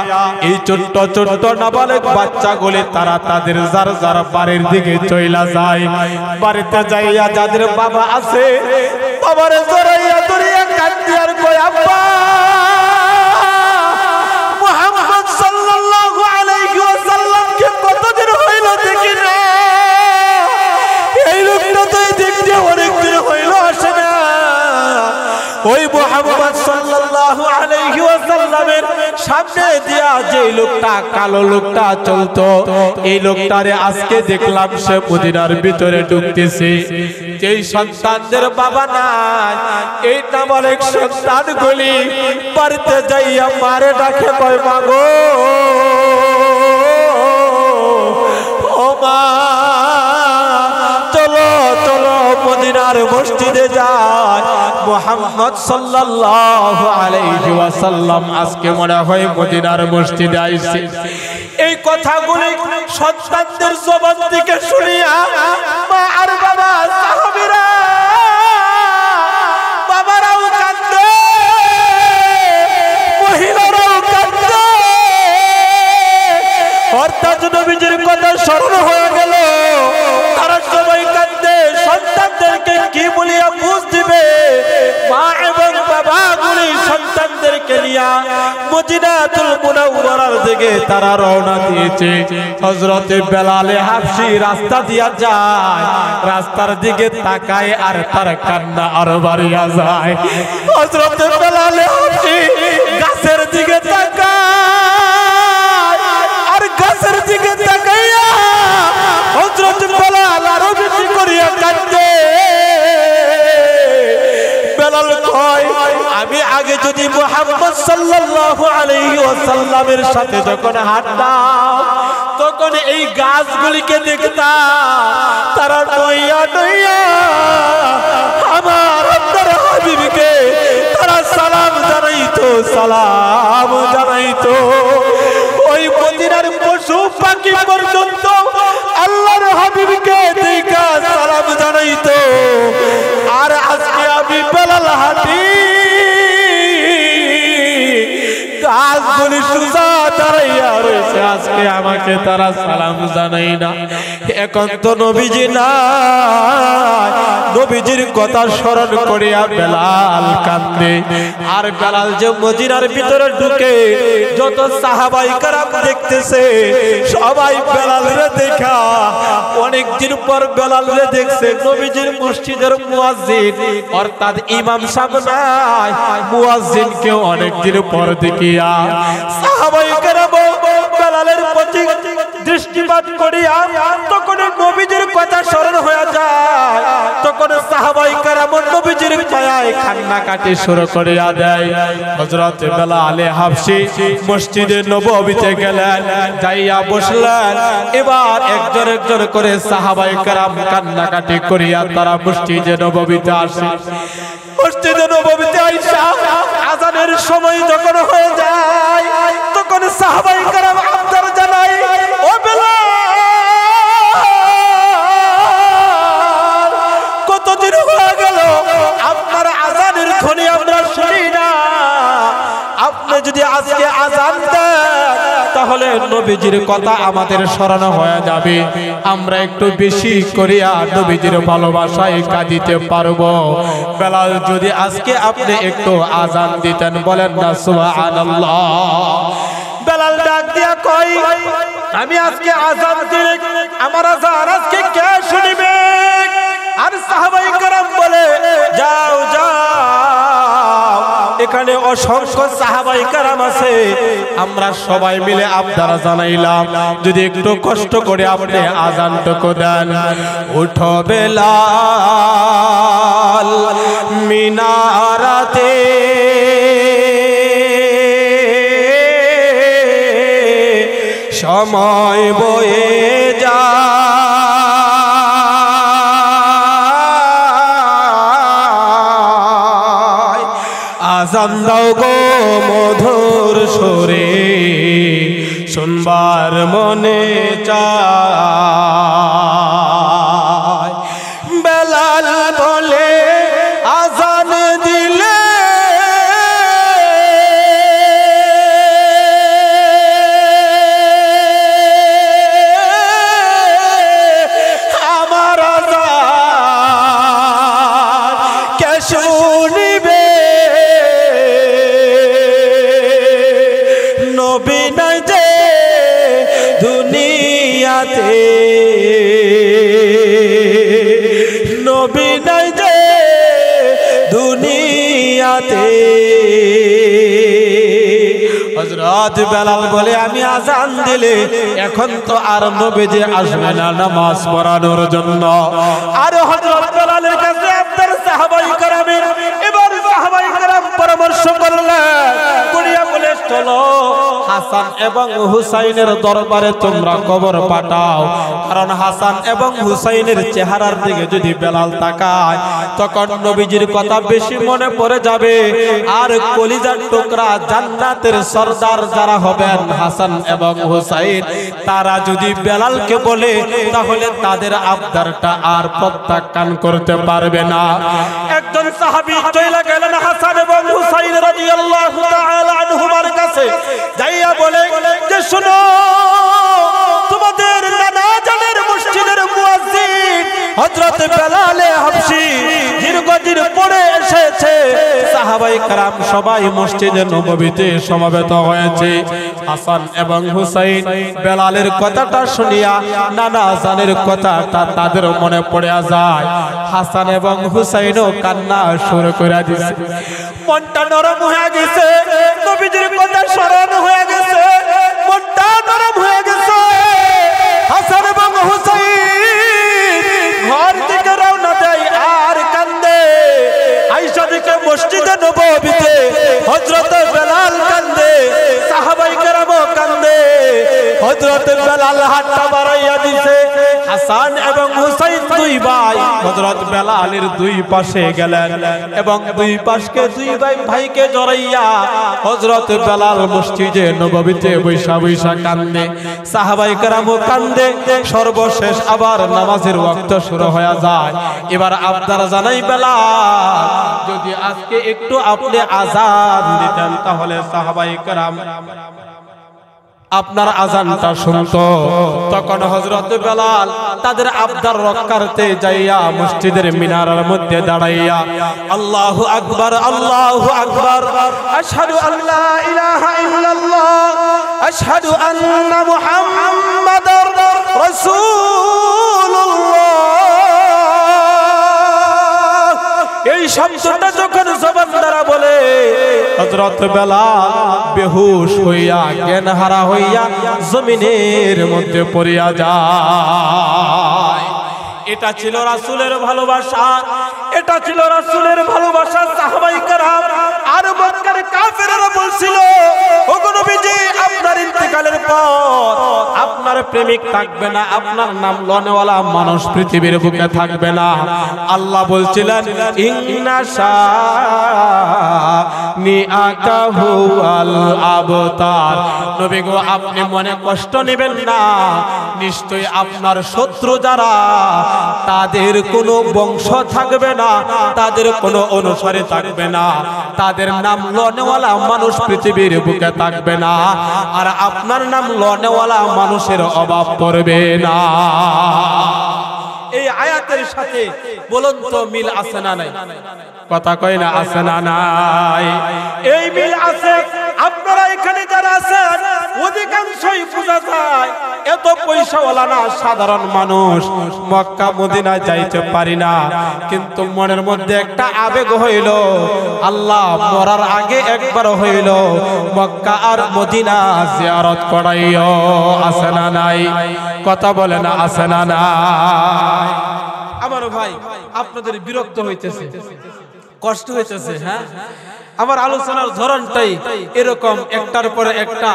এই ছোট্ট ছোট্ট নাবালক বাচ্চাগুলি তারা তাদের যার যার বাড়ির দিকে চইলা যায়। বাড়িতে যাইয়া যাদের বাবা আছে বাবারে জড়াইয়া ধরিয়া কান্দিয়ার কয়, আব্বা মুহাম্মদ সাল্লাল্লাহু আলাইহি ওয়াসাল্লামকে কতদিন হইল দেখি না, এই লোকটা তো দেখতে অনেকদিন হইল আসে না। ওই মুহাম্মদ সাল্লাল্লাহু আলাইহি ওয়াসাল্লামের সামনে দিয়া যে লোকটা কালো লোকটা চলতো, এই লোকটারে আজকে দেখলাম সে মদিনার ভিতরে ঢুকতেছে। যেই সন্তানদের বাবা নাই এই নাবালক সন্তানগুলি বাড়িতে যাইয়া মারে ডাকে, কয় মা গো, ও মা, চলো চলো মদিনার মসজিদে যায়। মুহাম্মদ সাল্লাল্লাহু আলাইহি ওয়াসাল্লাম আজকে মনে হয় মদিনার মসজিদে আইছে। এই কথাগুলি সন্তানদের জবান থেকে শুনিয়া মা আর বাবা সাহাবীরা বাবারাও কাঁদে, মহিলারাও কাঁদে। অর্থাৎ নবীজির কথা স্মরণ হয়ে গেল, তারা সবাই কাঁদে। সন্তানদেরকে কি বলিয়া বুঝ দিবে? মা এবং বাবাগুলি সন্তানদেরকে নিয়া মদিনা দিকে তারা রওনা দিয়েছে। হযরত বেলাল হাবশী রাস্তা দিয়া যায়, রাস্তার দিকে তাকায় আর তার কান্না আরো বাড়িয়া যায়। হযরত বেলাল হাবশী গাছের দিকে তাকায় আর গাছের দিকে তাকাইয়া হযরত বেলাল আরো বেশি করিয়া কাঁদে। বেলাল কয়, আমি আগে যদি মুহাম্মদ সাল্লাল্লাহু আলাইহি ওয়াসাল্লামের সাথে যখন হাঁটতাম তখন এই গাছগুলিকে দেখতাম তারা নইয়া নইয়া আমার আপনার হাবিবকে তারা সালাম জানাইতো, সালাম জানাইতো। ওই মদিনার পশু পাখি পর্যন্ত আল্লাহর হাবিবকে দেখা সালাম জানাইতো। আর আজকে আমি বেলাল হাঁটি গাছগুলি সুজা দাঁড়াইয়া রয়েছে, আজকে আমাকে তারা সালাম জানাই না। এখন তো নবীজি নাই, নবীজির কথা স্মরণ করিয়া বেলাল কান্দে। আর বেলাল যে মদিনার ভিতরে ঢুকে যত সাহাবাই কেরাম দেখতেছে সবাই বেলালরে দেখা অনেকদিন পর বেলালরে দেখছে। নবীজির মসজিদের মুয়াজ্জিন অর্থাৎ ইমাম সাহেব নাই, মুয়াজ্জিনকেও অনেকদিন পর দেখিয়া সাহাবাই কেরাম বেলালের প্রতি দৃষ্টিপাত করিয়া তখন নবীজির কথা স্মরণ হয়ে যায়। তখন সাহাবাই কেরাম নবীজির পায়ে কান্নাকাটি শুরু করিয়া দেয়। হযরত বেলাল হাবশী মসজিদে নববীতে গেলেন, যাইয়া বসলেন। এবার একজন একজন করে সাহাবাই কেরাম কান্নাকাটি করিয়া তারা মসজিদে নববীতে আসে। মসজিদে নববীতে আইসা আযানের সময় যখন হয়ে যায় তখন সাহাবাই কেরাম আবদার জানায়, ও বেলাল, কতদিন হয়ে গেল আপনার আযানের ধ্বনি আমরা শুনি না। আপনি যদি আজকে আযান দেন তাহলে নবীজির কথা আমাদের স্মরণ হয়ে যাবে, আমরা একটু বেশি করিয়া নবীজির ভালোবাসায় কাঁদিতে পারবো। বেলাল, যদি আজকে আপনি একটু আযান দিতেন, বলেন না সুবহানাল্লাহ। বেলাল ডাক দিয়া কই, আমি আজকে আযান দিলে আমার আযান আজকে কে শুনবে? আর সাহাবায়ে কেরাম বলে, যাও যাও, এখানে অসংখ্য সাহাবায়ে কেরাম আছে, আমরা সবাই মিলে আবদার জানাইলাম যদি একটু কষ্ট করে আপনি আযানটুকু দেন। উঠো বেলাল মিনারাতে সময় বয়ে যায়, আযান দাও গো মধুর সুরে, শুনবার মনে চায়। বেলাল বলে, আযান দিলে আমার আযান কে শুনিবে? নবী নাই যে দুনিয়াতে, নবী নাই যে দুনিয়াতে। হযরত বেলাল বলে, আমি আযান দিলে এখন তো আর নবীজি আসবে না নামাজ পড়ানোর জন্য। আর হযরত বেলালের কাছে আপনার সাহাবায়ে কেরামের, এবার সাহাবায়ে কেরাম পরামর্শ করলেন, করিয়া বলে, চলো হাসান এবং হুসাইনের দরবারে তোমরা খবর পাঠাও, কারণ হাসান এবং হুসাইনের চেহারার দিকে যদি বেলাল তাকায় তখন নবীজির কথা বেশি মনে পড়ে যাবে। আর কলিজার টুকরা জান্নাতের সরদার যারা হবেন হাসান এবং হুসাইন, তারা যদি বেলালকে বলে তাহলে তাদের আবদারটা আর প্রত্যাখ্যান করতে পারবে না। একজন সাহাবী চলে গেলেন হাসান এবং হুসাইন রাদিয়াল্লাহু তাআলা আনহুমার কাছে, যাইয়া বলে যে, শোনো, তোমাদের নানা জানের মসজিদের মুয়াজ্জিন হযরত বেলাল হাবশী দীর্ঘদিন পরে এসেছে। সাহাবা সাহাবায়ে কেরাম সবাই মসজিদে নববীতে সমবেত হয়েছে। হাসান এবং হুসাইন বেলালের কথাটা শুনিয়া নানা জানের কথাটা তাদের মনে পড়ে যায়। হাসান এবং হুসাইনও কান্না শুরু করে দিয়েছে, মনটা নরম হয়ে গেছে, নবীজির কথা স্মরণ হয়ে গেছে, মনটা নরম হয়ে গেছে। হাসান এবং হুসাইন ঘর থেকে রওনা দেয় আর কান্দে। আয়েশা দিকে মসজিদে নববীতে হযরত বেলাল কান্দে, সাহাবায়ে কেরামও কান্দে। হযরত বেলাল হাতটা বাড়াইয়া দিছে। হাসান এবং হুসাইন দুই ভাই হযরত বেলালের দুই পাশে গেলেন এবং দুই পাশকে দুই ভাইকে জড়াইয়া হযরত বেলাল মসজিদে নববীতে বৈশা বৈশা কান্দে, সাহাবায়ে কেরামও কান্দে। সর্বশেষ আবার নামাজের ওয়াক্ত শুরু হয়ে যায়। এবার আপনারা জানাই বেলাল যদি আজকে একটু আপনি আযান দিতেন তাহলে সাহাবায়ে কেরাম আপনার আযানটা শুনতো। তখন হযরত বেলাল তাদের আবদার রক্ষার্থে যাইয়া মসজিদের মিনারের মধ্যে দাঁড়াইয়া আল্লাহু আকবার, আল্লাহু আকবার, আশহাদু আল্লা ইলাহা ইল্লাল্লাহ, আশহাদু আন্না মুহাম্মাদার রাসূলুল্লাহ, এই শব্দটা যখন জবান দ্বারা বলে হযরত বেলাল বেহুশ হইয়া জ্ঞানহারা হইয়া জমিনের মধ্যে পড়িয়া যায়। এটা ছিল রাসূলের ভালোবাসা, এটা ছিল রাসূলের ভালোবাসা। সাহাবায়ে কেরাম আর মক্কার কাফেররা বলছিল, ওগো নবীজি আপনার ইন্তেকালের পর আপনার প্রেমিক থাকবে না, আপনার নাম লনেওয়ালা মানুষ পৃথিবীর বুকে থাকবে না। আল্লাহ বলছিলেন ইন্না শানিআকাহু আল আবতার, নবী গো আপনি মনে কষ্ট নেবেন না, নিশ্চয়ই আপনার শত্রু যারা তাদের কোনো বংশ থাকবে না, তাদের কোনো অনুসারী থাকবে না, তাদের নাম লনেওয়ালা মানুষ পৃথিবীর বুকে থাকবে না, আর আপনার নাম লনেওয়ালা মানুষের অভাব পড়বে না। এই আয়াতের সাথে বলুন তো মিল আছে না নাই? কথা কয় না আছে না নাই? এই মিল আছে। আপনারা এখানে যারা আছেন অধিকাংশই বোঝা যায় এত পয়সাওয়ালা না, সাধারণ মানুষ, মক্কা মদিনা যাইতে পারি না, কিন্তু মনের মধ্যে একটা আবেগ হইল, আল্লাহ মরার আগে একবার হইল মক্কা আর মদিনা জিয়ারত করাইও। আছে না নাই? কথা বলে না আছে না নাই? আমার ভাই আপনাদের বিরক্ত হইতেছে, কষ্ট হইতেছে? হ্যাঁ, আমার আলোচনার ধরনটাই এরকম, একটার পরে একটা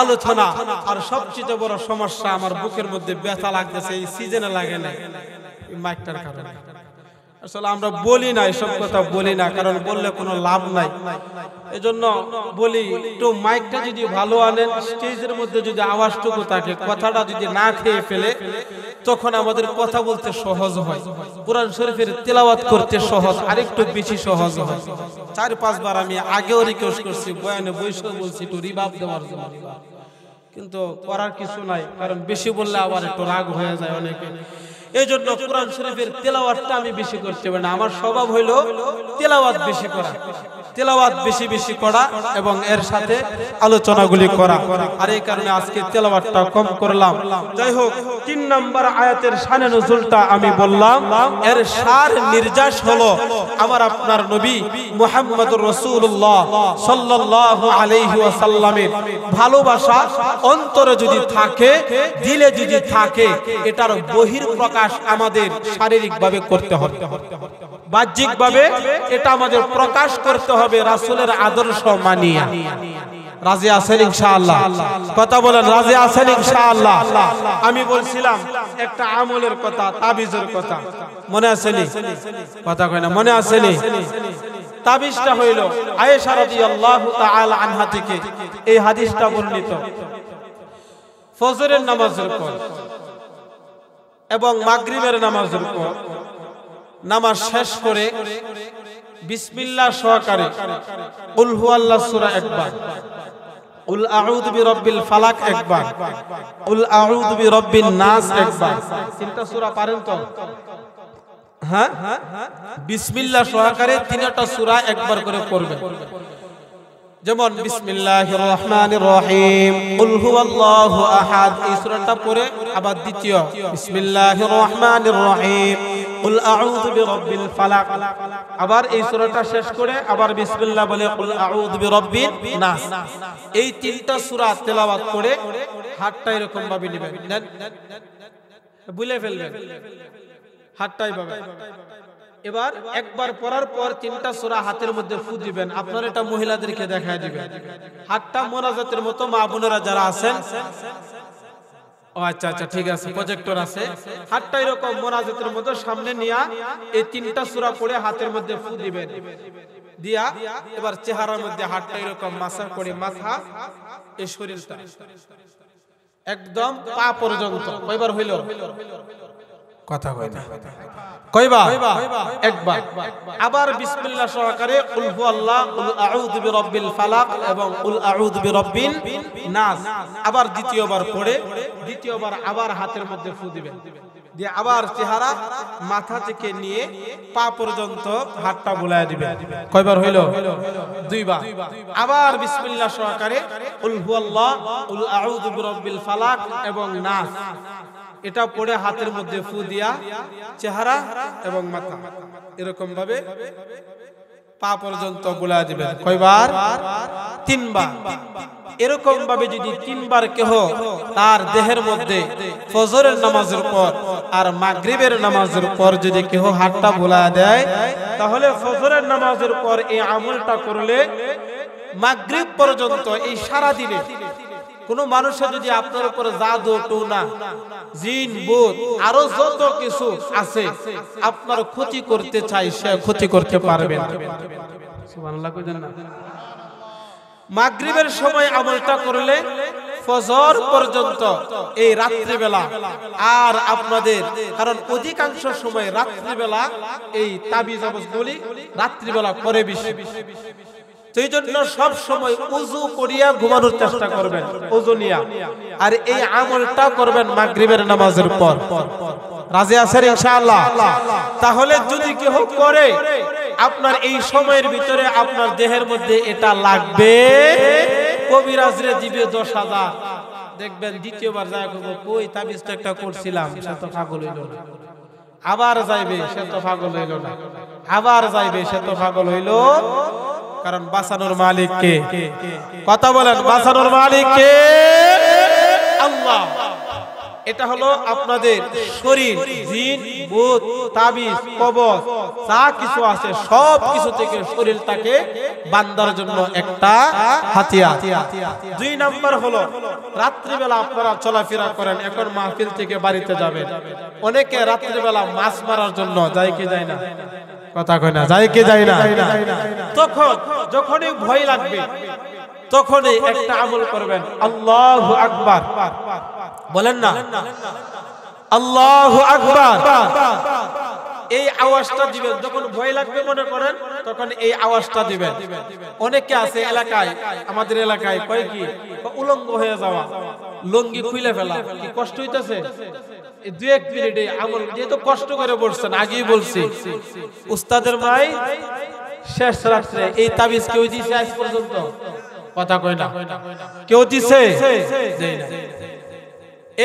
আলোচনা। আর সবচেয়ে বড় সমস্যা আমার বুকের মধ্যে ব্যথা লাগতেছে, এই সিজনে লাগে না, এই মাইকটার কারণে। আসলে আমরা বলি না, এসব কথা বলি না, কারণ বললে কোনো লাভ নাই। এজন্য বলি একটু মাইকটা যদি ভালো আনেন, স্টেজের মধ্যে যদি আওয়াজটুকু থাকে, কথাটা যদি না খেয়ে ফেলে, তখন আমাদের কথা বলতে সহজ হয়, কোরআন শরীফের তেলাওয়াত করতে সহজ, আরেকটু বেশি সহজ হয়। 4-5 বার আমি আগেও রিকোয়েস্ট করছি, বয়ানে বৈশাখ বলছি একটু রিভাব দেওয়ার জন্য, কিন্তু করার কিছু নাই, কারণ বেশি বললে আবার একটু রাগ হয়ে যায় অনেকে। এই জন্য কোরআন শরীফের তেলাওয়াতটা আমি বেশি করতে পারি না, আমার স্বভাব হইলো তেলাওয়াত বেশি করা, তেলাওয়াত বেশি বেশি করা এবং এর সাথে আলোচনাগুলি করা। আর এই কারণে আজকে তেলাওয়াতটা কম করলাম। যাই হোক, 3 নম্বর আয়াতের শানে নুজুলটা আমি বললাম, এর সার নির্যাস হলো আমার আপনার নবী মুহাম্মদুর রাসূলুল্লাহ সাল্লাল্লাহু আলাইহি ওয়াসাল্লামের ভালোবাসা অন্তরে যদি থাকে, দিলে যদি থাকে, এটার বহির প্রকাশ আমাদের শারীরিকভাবে করতে হবে, বাহ্যিকভাবে এটা আমাদের প্রকাশ করতে হবে রাসূলের আদর্শ মানিয়া। রাজি আছেন ইনশাআল্লাহ? কথা বলেন, রাজি আছেন ইনশাআল্লাহ? আমি বলছিলাম একটা আমলের কথা, তাবিজের কথা, মনে আছে নি? কথা কয় না, মনে আছে নি? তাবিজটা হইল আয়েশা রাদিয়াল্লাহু তাআলা আনহা থেকে এই হাদিসটা বর্ণিত, ফজরের নামাজের পর এবং মাগরিবের নামাজের পর নামাজ শেষ করে বিসমিল্লাহ সহকারে কুল হুয়াল্লাহ সূরা একবার, কুল আউযু বিরাব্বিল ফালাক একবার, কুল আউযু বিরাব্বিন নাস একবার, 3টা সূরা পারেন তো? হ্যাঁ, বিসমিল্লাহ সহকারে তিনটা সূরা একবার করে পড়বেন। যেমন বিসমিল্লাহির রহমানির রহিম, কুল হুয়াল্লাহু আহাদ, এই সূরাটা পড়ে আবার দ্বিতীয় বিসমিল্লাহির রহমানির রহিম, কুল আউযু বিরাব্বিল ফালাক, আবার এই সূরাটা শেষ করে আবার বিসমিল্লাহ বলে কুল আউযু বিরাব্বিন নাস। এই তিনটা সূরা তেলাওয়াত করে হাতটা এরকম ভাবে নেবেন, বুলে ফেলবেন হাতটা এইভাবে। এবার একবার পড়ার পর তিনটা সূরা হাতের মধ্যে ফু দিবেন। আপনারা এটা মহিলাদেরকে দেখায় দিবেন। হাতটা মোনাজাতের মতো মা বোনেরা যারা আছেন, ও আচ্ছা আচ্ছা ঠিক আছে, প্রজেক্টর আছে, হাতটা এরকম মোনাজাতের মতো সামনে নিয়া এই তিনটা সূরা পড়ে হাতের মধ্যে ফু দিবেন। দিয়া এবার চেহারার মধ্যে হাতটা এরকম মাসাজ করে, মাথা এই শরীরটা একদম পা পর্যন্ত। কয়বার হইল? কথা কয় না, কয়বার? একবার। আবার বিসমিল্লাহ সহকারে কুল হুয়াল্লাহু, কুল আউযু বিরাব্বিল ফালাক এবং কুল আউযু বিরাব্বিন নাস আবার দ্বিতীয়বার পড়ে দ্বিতীয়বার আবার হাতের মধ্যে ফু দিবেন। দিয়ে আবার চেহারা মাথা থেকে নিয়ে পা পর্যন্ত হাতটা বুলায় দিবেন। কয়বার হইল? দুইবার। আবার বিসমিল্লাহ সহকারে কুল হুয়াল্লাহু, কুল আউযু বিরাব্বিল ফালাক এবং নাস এটা পড়ে হাতের মধ্যে ফু দিয়া চেহারা এবং মাথা এরকম ভাবে পা পর্যন্ত বুলায় দিবেন। কয়বার? তিনবার। এরকম ভাবে যদি তিনবার কেহ তার দেহের মধ্যে ফজরের নামাজের পর আর মাগরিবের নামাজের পর যদি কেহ হাতটা বুলায় দেয়, তাহলে ফজরের নামাজের পর এই আমলটা করলে মাগরিব পর্যন্ত এই সারা দিনে কোন মানুষের যদি আপনার উপর জাদু টুনা জিন ভূত আরো যত কিছু আছে আপনার ক্ষতি করতে চাই, সে ক্ষতি করতে পারবে না। সুবহানাল্লাহ কইতেন না? মাগরিবের সময় আমলটা করলে ফজর পর্যন্ত এই রাত্রি বেলা আর আপনাদের, কারণ অধিকাংশ সময় রাত্রি বেলা এই তাবিজ অবস্থগুলি রাত্রি বেলা করে বেশি, সেই জন্য সব সময় ওযু করিয়া ঘুমানোর চেষ্টা করবেন, ওযু নিয়া। আর এই আমলটা করবেন মাগরিবের নামাজের পর। রাজি আছেন ইনশাআল্লাহ? তাহলে যদি কেউ করে আপনার এই সময়ের ভিতরে আপনার দেহের মধ্যে এটা লাগবে, কবিরাজরে দিবে 10,000। দেখবেন দ্বিতীয়বার যায় কই তাবিজটা একটা করছিলাম, সে তো পাগল হইল না। আবার যাইবে, সে তো পাগল হইল না। আবার যাইবে, সে তো পাগল হইল। কারণ বাঁচানোর মালিক কে? কথা বলেন, বাঁচানোর মালিক কে? আল্লাহ। এটা হলো আপনাদের শরীর, জিন ভূত তাবিজ কবজ যা কিছু আছে সব কিছু থেকে শরীরটাকে বান্দার জন্য একটা হাতিয়ার। 2 নাম্বার হলো রাত্রিবেলা আপনারা চলাফেরা করেন, এখন মাহফিল থেকে বাড়িতে যাবেন, অনেকে রাত্রিবেলা মাছ মারার জন্য যায় কি যায় না? কথা কয় না, যায় কি যায় না? তখন যখনই ভয় লাগবে তখনই একটা আমল করবেন, আল্লাহু আকবার বলেন না, আল্লাহু আকবার। এই আওয়াজটা দিবেন যখন ভয় লাগবে মনে করেন, তখন এই আওয়াজটা দিবেন। অনেকে আছে এলাকায়, আমাদের এলাকায় কয় কি উলঙ্গ হয়ে যাওয়া, লুঙ্গি খুলে ফেলা, কি কষ্ট হইতাছে? 2-1 মিনিটে আমল, যেহেতু কষ্ট করে বলছেন, আগেই বলছি উস্তাদের মাই শেষ রাত্রে এই তাবিজ কেউ দিছে আজ পর্যন্ত? কথা কয় না, কেউ দিছে?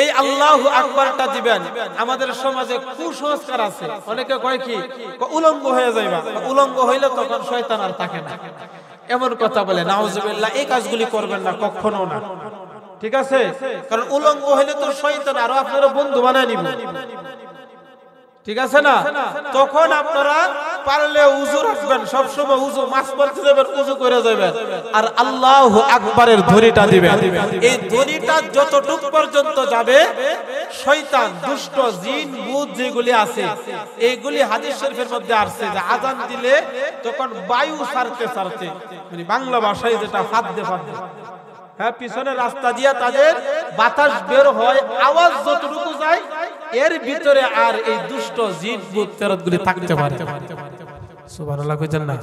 এই আল্লাহু আকবারটা দিবেন। আমাদের সমাজে কুসংস্কার আছে, অনেকে কয় কি উলঙ্গ হয়ে যাইবা, উলঙ্গ হইলে তখন শয়তান আর থাকে না, এমন কথা বলে। নাউজুবিল্লাহ, এই কাজগুলি করবেন না, কখনো না, ঠিক আছে? কারণ উলঙ্গ হইলে তো শয়তান আরো আপনারা বন্ধু বানায় নিব, ঠিক আছে না? তখন আপনারা পারলে উযু রাখবেন, সব সময় উযু, মাছ পড়তে যাবেন উযু করে যাবেন, আর আল্লাহু আকবারের ধ্বনিটা দিবেন। এই ধ্বনিটা যতটুক পর্যন্ত যাবে শয়তান দুষ্ট জিন ভূত যেগুলি আছে এইগুলি হাদিস শরীফের মধ্যে আসছে যে আযান দিলে তখন বায়ু ছাড়তে ছাড়তে, মানে বাংলা ভাষায় যেটা ফাঁদে ফাঁদে, হ্যাঁ, পিছনের রাস্তা দিয়া তাদের বাতাস বের হয়, আওয়াজ যতটুকু যায় এর ভিতরে আর এই দুষ্ট জিন ভূত ফেরতগুলি থাকতে পারে। সুবহানাল্লাহ কইছেন না?